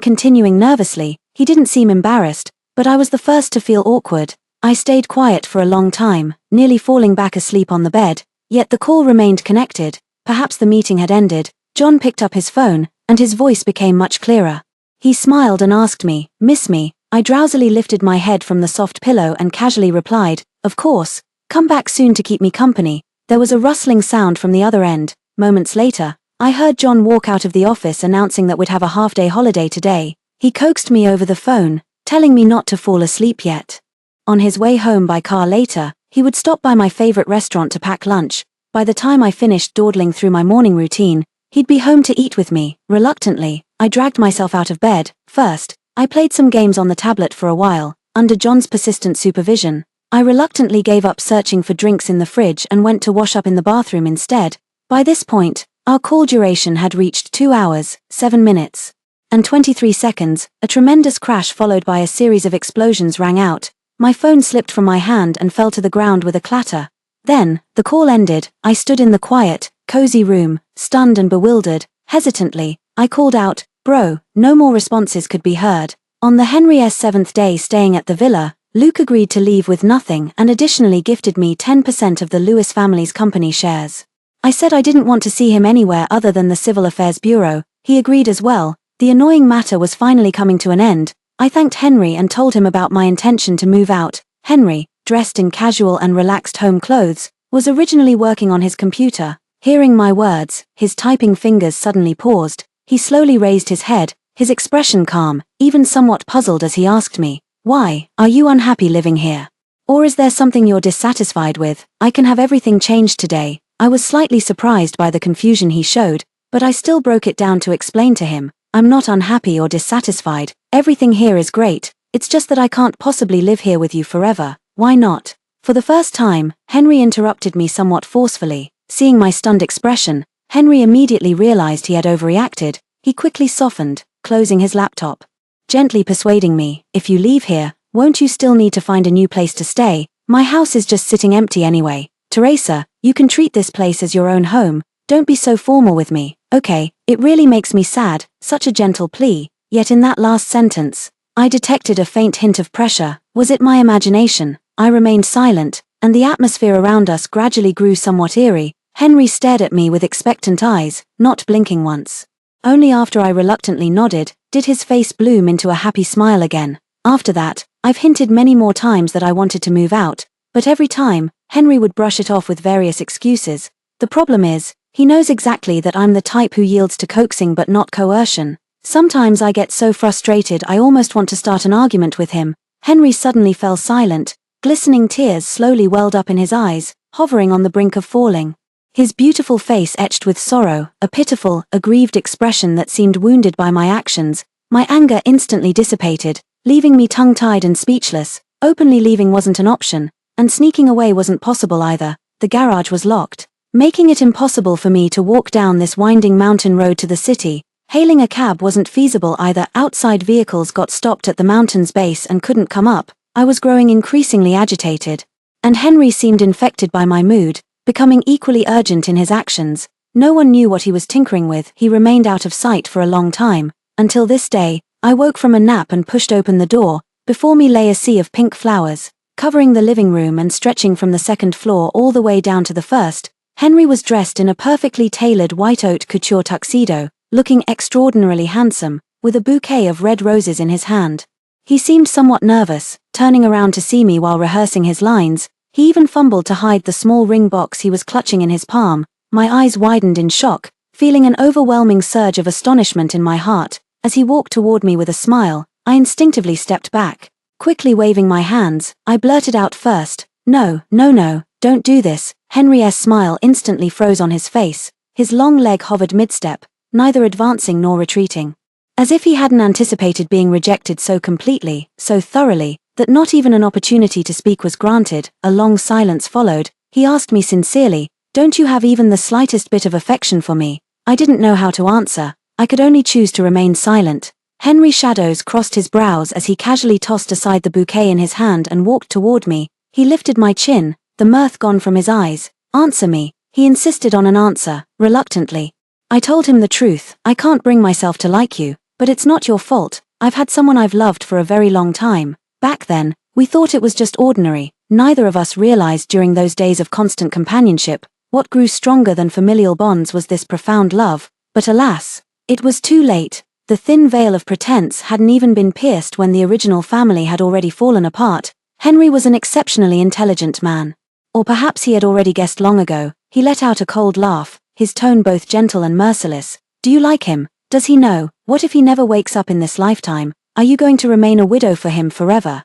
continuing nervously. He didn't seem embarrassed, but I was the first to feel awkward. I stayed quiet for a long time, nearly falling back asleep on the bed, yet the call remained connected. Perhaps the meeting had ended. John picked up his phone, and his voice became much clearer. He smiled and asked me, miss me? I drowsily lifted my head from the soft pillow and casually replied, of course, come back soon to keep me company. There was a rustling sound from the other end. Moments later, I heard John walk out of the office announcing that we'd have a half-day holiday today. He coaxed me over the phone, telling me not to fall asleep yet. On his way home by car later, he would stop by my favorite restaurant to pack lunch. By the time I finished dawdling through my morning routine, he'd be home to eat with me. Reluctantly, I dragged myself out of bed. First, I played some games on the tablet for a while. Under John's persistent supervision, I reluctantly gave up searching for drinks in the fridge and went to wash up in the bathroom instead. By this point, our call duration had reached 2 hours, 7 minutes, and 23 seconds. A tremendous crash followed by a series of explosions rang out. My phone slipped from my hand and fell to the ground with a clatter. Then, the call ended. I stood in the quiet, cozy room, stunned and bewildered. Hesitantly, I called out, bro. No more responses could be heard. On the Henry's 7th day staying at the villa, Luke agreed to leave with nothing and additionally gifted me 10% of the Lewis family's company shares. I said I didn't want to see him anywhere other than the Civil Affairs Bureau. He agreed as well. The annoying matter was finally coming to an end. I thanked Henry and told him about my intention to move out. Henry, dressed in casual and relaxed home clothes, was originally working on his computer. Hearing my words, his typing fingers suddenly paused. He slowly raised his head, his expression calm, even somewhat puzzled as he asked me, "Why, are you unhappy living here? Or is there something you're dissatisfied with? I can have everything changed today." I was slightly surprised by the confusion he showed, but I still broke it down to explain to him, "I'm not unhappy or dissatisfied. Everything here is great. It's just that I can't possibly live here with you forever." "Why not?" For the first time, Henry interrupted me somewhat forcefully. Seeing my stunned expression, Henry immediately realized he had overreacted. He quickly softened, closing his laptop, gently persuading me, "If you leave here, won't you still need to find a new place to stay? My house is just sitting empty anyway. Teresa, you can treat this place as your own home. Don't be so formal with me, okay? It really makes me sad." Such a gentle plea, yet in that last sentence, I detected a faint hint of pressure. Was it my imagination? I remained silent, and the atmosphere around us gradually grew somewhat eerie. Henry stared at me with expectant eyes, not blinking once. Only after I reluctantly nodded, did his face bloom into a happy smile again. After that, I've hinted many more times that I wanted to move out, but every time, Henry would brush it off with various excuses. The problem is, he knows exactly that I'm the type who yields to coaxing but not coercion. Sometimes I get so frustrated I almost want to start an argument with him. Henry suddenly fell silent. Glistening tears slowly welled up in his eyes, hovering on the brink of falling. His beautiful face etched with sorrow, a pitiful, aggrieved expression that seemed wounded by my actions. My anger instantly dissipated, leaving me tongue-tied and speechless. Openly leaving wasn't an option, and sneaking away wasn't possible either. The garage was locked, making it impossible for me to walk down this winding mountain road to the city. Hailing a cab wasn't feasible either. Outside vehicles got stopped at the mountain's base and couldn't come up. I was growing increasingly agitated. And Henry seemed infected by my mood, becoming equally urgent in his actions. No one knew what he was tinkering with. He remained out of sight for a long time, until this day. I woke from a nap and pushed open the door. Before me lay a sea of pink flowers, covering the living room and stretching from the second floor all the way down to the first. Henry was dressed in a perfectly tailored white haute couture tuxedo, looking extraordinarily handsome, with a bouquet of red roses in his hand. He seemed somewhat nervous, turning around to see me while rehearsing his lines. He even fumbled to hide the small ring box he was clutching in his palm. My eyes widened in shock, feeling an overwhelming surge of astonishment in my heart. As he walked toward me with a smile, I instinctively stepped back. Quickly waving my hands, I blurted out first, "No, no, no, don't do this." Henry's smile instantly froze on his face. His long leg hovered mid-step, neither advancing nor retreating. As if he hadn't anticipated being rejected so completely, so thoroughly, that not even an opportunity to speak was granted. A long silence followed. He asked me sincerely, "Don't you have even the slightest bit of affection for me?" I didn't know how to answer. I could only choose to remain silent. Henry's shadows crossed his brows as he casually tossed aside the bouquet in his hand and walked toward me. He lifted my chin, the mirth gone from his eyes. "Answer me." He insisted on an answer, reluctantly. I told him the truth. "I can't bring myself to like you, but it's not your fault. I've had someone I've loved for a very long time. Back then, we thought it was just ordinary. Neither of us realized during those days of constant companionship, what grew stronger than familial bonds was this profound love. But alas, it was too late. The thin veil of pretense hadn't even been pierced when the original family had already fallen apart. Henry was an exceptionally intelligent man. Or perhaps he had already guessed long ago. He let out a cold laugh, his tone both gentle and merciless. "Do you like him? Does he know? What if he never wakes up in this lifetime? Are you going to remain a widow for him forever?"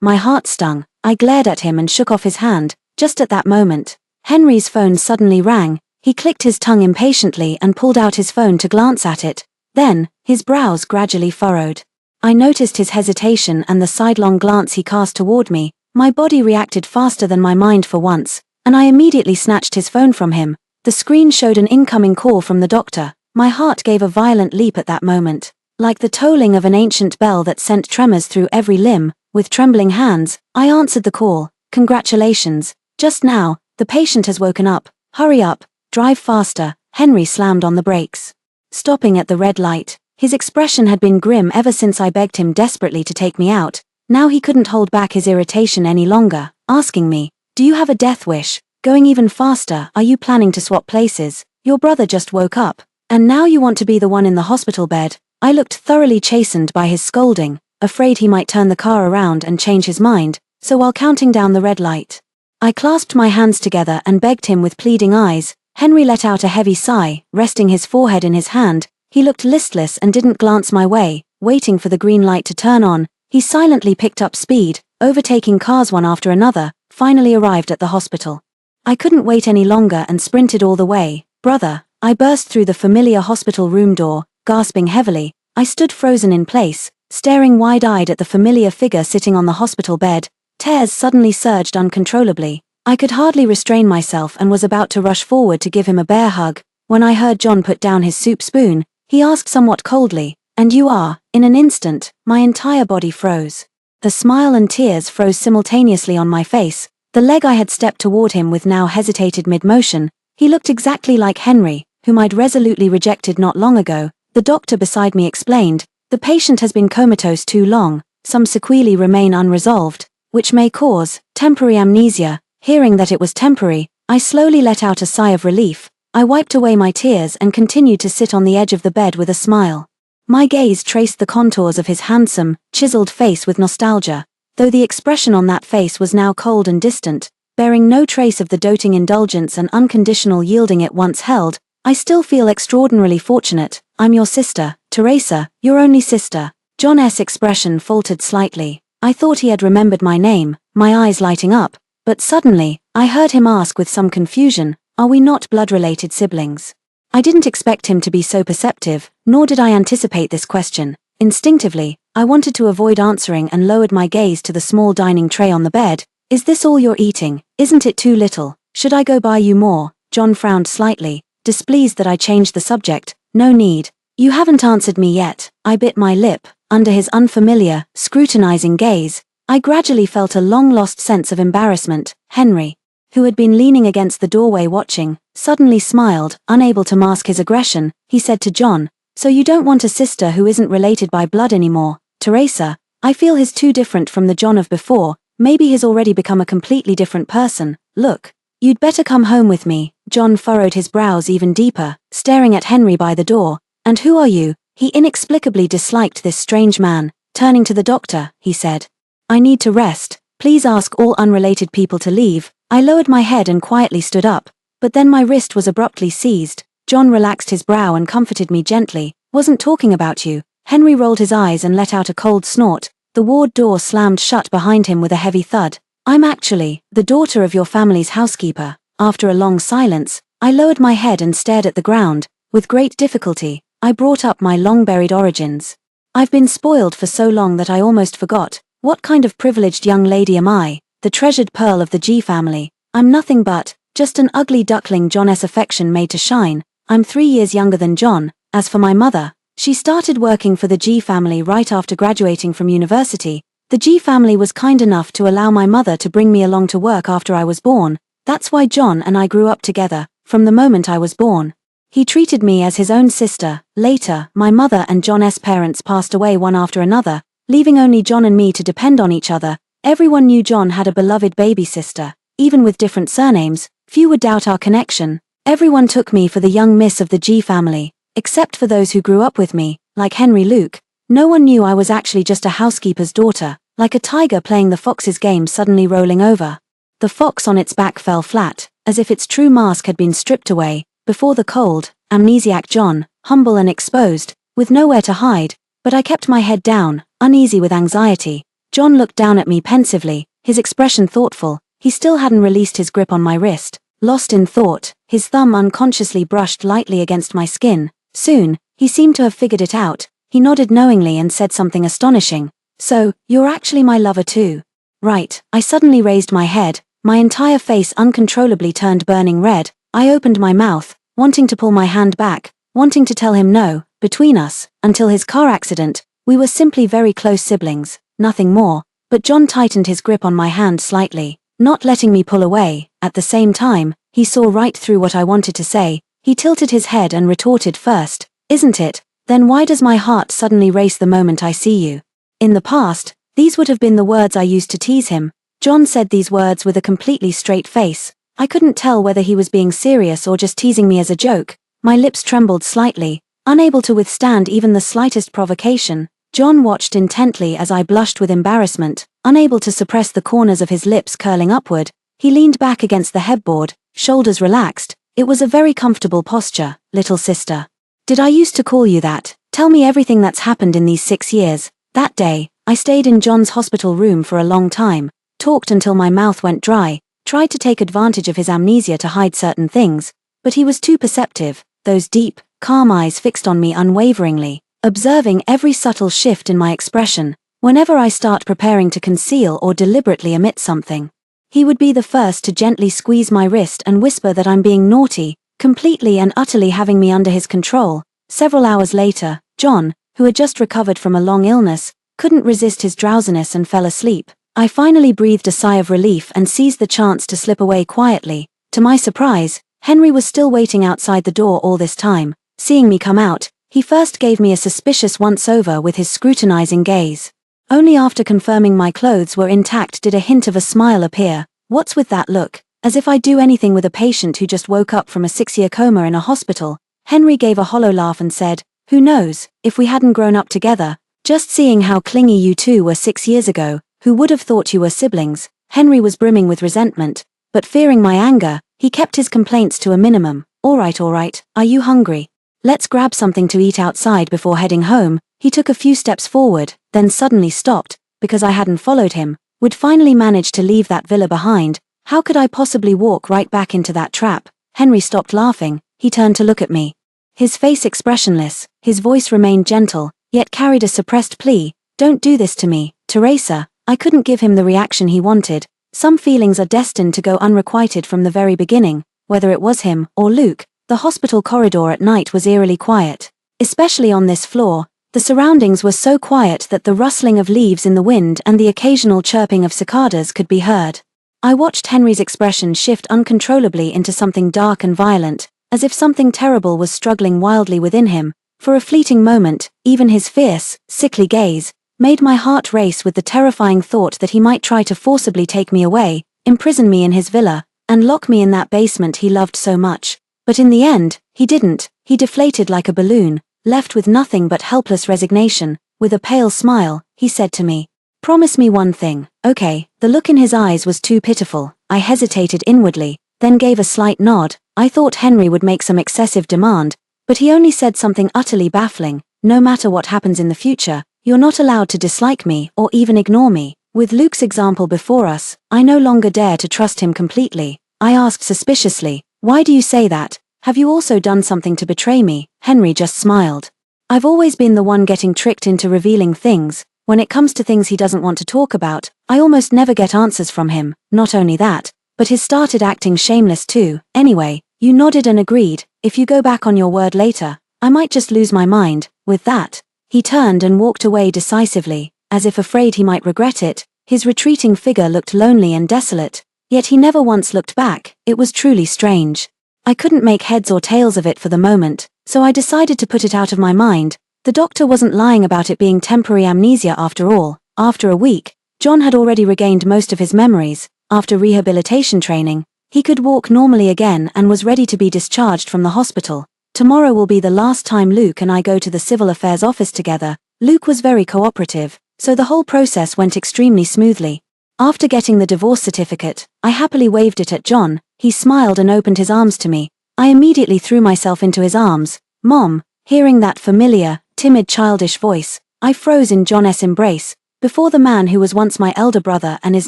My heart stung. I glared at him and shook off his hand. Just at that moment, Henry's phone suddenly rang. He clicked his tongue impatiently and pulled out his phone to glance at it. Then, his brows gradually furrowed. I noticed his hesitation and the sidelong glance he cast toward me. My body reacted faster than my mind for once, and I immediately snatched his phone from him. The screen showed an incoming call from the doctor. My heart gave a violent leap at that moment, like the tolling of an ancient bell that sent tremors through every limb. With trembling hands, I answered the call. "Congratulations. Just now, the patient has woken up. Hurry up, drive faster." Henry slammed on the brakes, stopping at the red light. His expression had been grim ever since I begged him desperately to take me out. Now he couldn't hold back his irritation any longer, asking me, "Do you have a death wish? Going even faster, are you planning to swap places? Your brother just woke up. And now you want to be the one in the hospital bed? I looked thoroughly chastened by his scolding, afraid he might turn the car around and change his mind, so while counting down the red light, I clasped my hands together and begged him with pleading eyes. Henry let out a heavy sigh, resting his forehead in his hand. He looked listless and didn't glance my way, waiting for the green light to turn on. He silently picked up speed, overtaking cars one after another, finally arrived at the hospital. I couldn't wait any longer and sprinted all the way. Brother, I burst through the familiar hospital room door, gasping heavily. I stood frozen in place, staring wide-eyed at the familiar figure sitting on the hospital bed. Tears suddenly surged uncontrollably. I could hardly restrain myself and was about to rush forward to give him a bear hug, when I heard John put down his soup spoon. He asked somewhat coldly, "And you are?" In an instant, my entire body froze. The smile and tears froze simultaneously on my face. The leg I had stepped toward him with now hesitated mid-motion. He looked exactly like Henry, whom I'd resolutely rejected not long ago. The doctor beside me explained, "The patient has been comatose too long, some sequelae remain unresolved, which may cause temporary amnesia." Hearing that it was temporary, I slowly let out a sigh of relief. I wiped away my tears and continued to sit on the edge of the bed with a smile. My gaze traced the contours of his handsome, chiseled face with nostalgia, though the expression on that face was now cold and distant, bearing no trace of the doting indulgence and unconditional yielding it once held. "I still feel extraordinarily fortunate. I'm your sister, Teresa, your only sister." John's expression faltered slightly. I thought he had remembered my name, my eyes lighting up, but suddenly, I heard him ask with some confusion, "Are we not blood-related siblings?" I didn't expect him to be so perceptive, nor did I anticipate this question. Instinctively, I wanted to avoid answering and lowered my gaze to the small dining tray on the bed. "Is this all you're eating? Isn't it too little? Should I go buy you more?" John frowned slightly, displeased that I changed the subject. "No need. You haven't answered me yet." I bit my lip. Under his unfamiliar, scrutinizing gaze, I gradually felt a long-lost sense of embarrassment. Henry, who had been leaning against the doorway watching, suddenly smiled, unable to mask his aggression. He said to John, "So you don't want a sister who isn't related by blood anymore, Teresa?" I feel he's too different from the John of before. Maybe he's already become a completely different person. "Look, you'd better come home with me." John furrowed his brows even deeper, staring at Henry by the door. "And who are you?" He inexplicably disliked this strange man. Turning to the doctor, he said, "I need to rest. Please ask all unrelated people to leave." I lowered my head and quietly stood up, but then my wrist was abruptly seized. John relaxed his brow and comforted me gently. "Wasn't talking about you." Henry rolled his eyes and let out a cold snort. The ward door slammed shut behind him with a heavy thud. "I'm actually the daughter of your family's housekeeper." After a long silence, I lowered my head and stared at the ground. With great difficulty, I brought up my long-buried origins. "I've been spoiled for so long that I almost forgot. What kind of privileged young lady am I? The treasured pearl of the G family. I'm nothing but just an ugly duckling John's affection made to shine. I'm 3 years younger than John. As for my mother, she started working for the G family right after graduating from university. The G family was kind enough to allow my mother to bring me along to work after I was born. That's why John and I grew up together, from the moment I was born. He treated me as his own sister. Later, my mother and John's parents passed away one after another, leaving only John and me to depend on each other. Everyone knew John had a beloved baby sister. Even with different surnames, few would doubt our connection. Everyone took me for the young miss of the G family, except for those who grew up with me, like Henry Luke. No one knew I was actually just a housekeeper's daughter, like a tiger playing the fox's game suddenly rolling over. The fox on its back fell flat, as if its true mask had been stripped away. Before the cold, amnesiac John, humble and exposed, with nowhere to hide, but I kept my head down, uneasy with anxiety. John looked down at me pensively, his expression thoughtful. He still hadn't released his grip on my wrist. Lost in thought, his thumb unconsciously brushed lightly against my skin. Soon, he seemed to have figured it out. He nodded knowingly and said something astonishing. "So, you're actually my lover too?" "Right." I suddenly raised my head, my entire face uncontrollably turned burning red. I opened my mouth, wanting to pull my hand back, wanting to tell him no. Between us, until his car accident, we were simply very close siblings, nothing more. But John tightened his grip on my hand slightly, not letting me pull away. At the same time, he saw right through what I wanted to say. He tilted his head and retorted first, "Isn't it? Then why does my heart suddenly race the moment I see you?" In the past, these would have been the words I used to tease him. John said these words with a completely straight face. I couldn't tell whether he was being serious or just teasing me as a joke. My lips trembled slightly, unable to withstand even the slightest provocation. John watched intently as I blushed with embarrassment, unable to suppress the corners of his lips curling upward. He leaned back against the headboard, shoulders relaxed. It was a very comfortable posture. Little sister. Did I used to call you that? Tell me everything that's happened in these 6 years. That day, I stayed in John's hospital room for a long time, talked until my mouth went dry, tried to take advantage of his amnesia to hide certain things, but he was too perceptive, those deep, calm eyes fixed on me unwaveringly, observing every subtle shift in my expression. Whenever I start preparing to conceal or deliberately omit something, he would be the first to gently squeeze my wrist and whisper that I'm being naughty, completely and utterly having me under his control. Several hours later, John, who had just recovered from a long illness, couldn't resist his drowsiness and fell asleep. I finally breathed a sigh of relief and seized the chance to slip away quietly. To my surprise, Henry was still waiting outside the door all this time. Seeing me come out, he first gave me a suspicious once-over with his scrutinizing gaze. Only after confirming my clothes were intact did a hint of a smile appear. What's with that look? As if I'd do anything with a patient who just woke up from a 6-year coma in a hospital. Henry gave a hollow laugh and said, "Who knows, if we hadn't grown up together, just seeing how clingy you two were 6 years ago, who would have thought you were siblings?" Henry was brimming with resentment, but fearing my anger, he kept his complaints to a minimum. All right, are you hungry? Let's grab something to eat outside before heading home." He took a few steps forward, then suddenly stopped, because I hadn't followed him, would finally manage to leave that villa behind. How could I possibly walk right back into that trap? Henry stopped laughing. He turned to look at me. His face expressionless, his voice remained gentle, yet carried a suppressed plea. "Don't do this to me, Teresa." I couldn't give him the reaction he wanted. Some feelings are destined to go unrequited from the very beginning, whether it was him or Luke. The hospital corridor at night was eerily quiet. Especially on this floor, the surroundings were so quiet that the rustling of leaves in the wind and the occasional chirping of cicadas could be heard. I watched Henry's expression shift uncontrollably into something dark and violent, as if something terrible was struggling wildly within him. For a fleeting moment, even his fierce, sickly gaze made my heart race with the terrifying thought that he might try to forcibly take me away, imprison me in his villa, and lock me in that basement he loved so much. But in the end, he didn't. He deflated like a balloon, left with nothing but helpless resignation. With a pale smile, he said to me, "Promise me one thing." Okay. The look in his eyes was too pitiful. I hesitated inwardly, then gave a slight nod. I thought Henry would make some excessive demand, but he only said something utterly baffling. "No matter what happens in the future, you're not allowed to dislike me or even ignore me." With Luke's example before us, I no longer dare to trust him completely. I asked suspiciously, "Why do you say that? Have you also done something to betray me?" Henry just smiled. I've always been the one getting tricked into revealing things. When it comes to things he doesn't want to talk about, I almost never get answers from him. Not only that, but he started acting shameless too. "Anyway, you nodded and agreed. If you go back on your word later, I might just lose my mind." With that, he turned and walked away decisively, as if afraid he might regret it. His retreating figure looked lonely and desolate, yet he never once looked back. It was truly strange. I couldn't make heads or tails of it for the moment, so I decided to put it out of my mind. The doctor wasn't lying about it being temporary amnesia after all. After a week, John had already regained most of his memories. After rehabilitation training, he could walk normally again and was ready to be discharged from the hospital. Tomorrow will be the last time Luke and I go to the civil affairs office together. Luke was very cooperative, so the whole process went extremely smoothly. After getting the divorce certificate, I happily waved it at John. He smiled and opened his arms to me. I immediately threw myself into his arms. "Mom." Hearing that familiar, timid childish voice, I froze in John's embrace. Before the man who was once my elder brother and is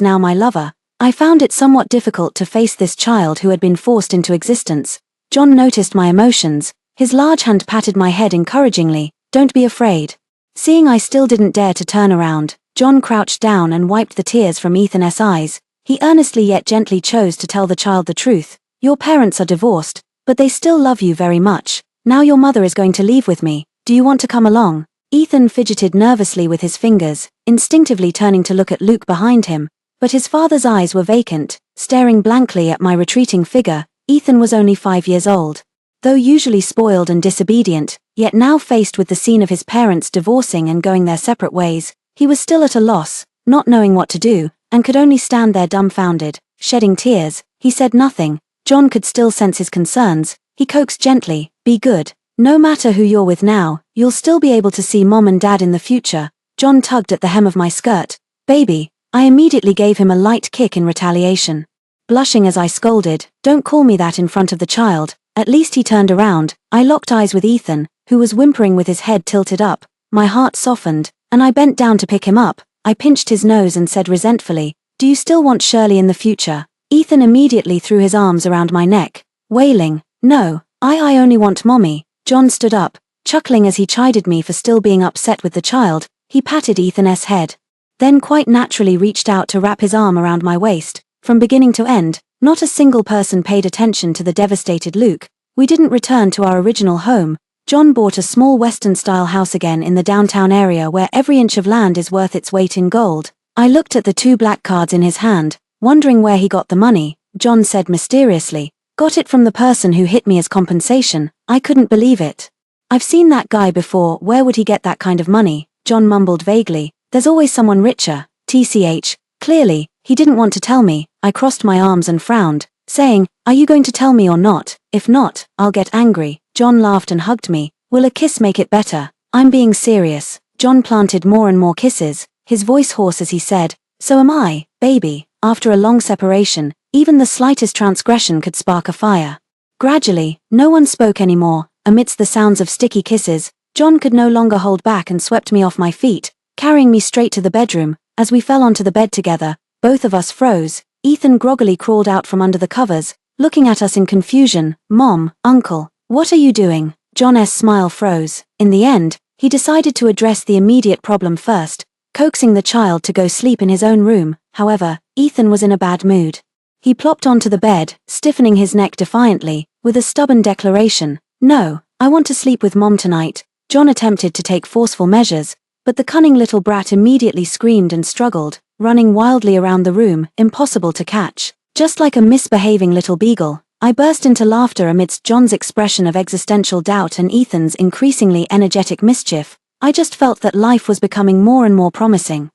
now my lover, I found it somewhat difficult to face this child who had been forced into existence. John noticed my emotions. His large hand patted my head encouragingly. "Don't be afraid." Seeing I still didn't dare to turn around, John crouched down and wiped the tears from Ethan's eyes. He earnestly yet gently chose to tell the child the truth. "Your parents are divorced, but they still love you very much. Now your mother is going to leave with me. Do you want to come along?" Ethan fidgeted nervously with his fingers, instinctively turning to look at Luke behind him, but his father's eyes were vacant, staring blankly at my retreating figure. Ethan was only 5 years old. Though usually spoiled and disobedient, yet now faced with the scene of his parents divorcing and going their separate ways, he was still at a loss, not knowing what to do, and could only stand there dumbfounded, shedding tears. He said nothing. John could still sense his concerns. He coaxed gently, "Be good. No matter who you're with now, you'll still be able to see Mom and Dad in the future." John tugged at the hem of my skirt. "Baby." I immediately gave him a light kick in retaliation. Blushing as I scolded, "Don't call me that in front of the child." At least he turned around. I locked eyes with Ethan, who was whimpering with his head tilted up. My heart softened, and I bent down to pick him up. I pinched his nose and said resentfully, "Do you still want Shirley in the future?" Ethan immediately threw his arms around my neck, wailing, "No, I only want Mommy." John stood up, chuckling as he chided me for still being upset with the child. He patted Ethan's head, then quite naturally reached out to wrap his arm around my waist. From beginning to end, not a single person paid attention to the devastated Luke. We didn't return to our original home. John bought a small Western-style house again in the downtown area where every inch of land is worth its weight in gold. I looked at the 2 black cards in his hand, wondering where he got the money. John said mysteriously, "Got it from the person who hit me as compensation." I couldn't believe it. "I've seen that guy before. Where would he get that kind of money?" John mumbled vaguely. "There's always someone richer." TCH. Clearly, he didn't want to tell me. I crossed my arms and frowned, saying, "Are you going to tell me or not? If not, I'll get angry." John laughed and hugged me. "Will a kiss make it better?" "I'm being serious." John planted more and more kisses, his voice hoarse as he said, "So am I, baby." After a long separation, even the slightest transgression could spark a fire. Gradually, no one spoke anymore. Amidst the sounds of sticky kisses, John could no longer hold back and swept me off my feet, carrying me straight to the bedroom. As we fell onto the bed together, both of us froze. Ethan groggily crawled out from under the covers, looking at us in confusion. "Mom, Uncle, what are you doing?" John's smile froze. In the end, he decided to address the immediate problem first, coaxing the child to go sleep in his own room. However, Ethan was in a bad mood. He plopped onto the bed, stiffening his neck defiantly, with a stubborn declaration, "No, I want to sleep with Mom tonight." John attempted to take forceful measures, but the cunning little brat immediately screamed and struggled, running wildly around the room, impossible to catch. Just like a misbehaving little beagle, I burst into laughter amidst John's expression of existential doubt and Ethan's increasingly energetic mischief. I just felt that life was becoming more and more promising.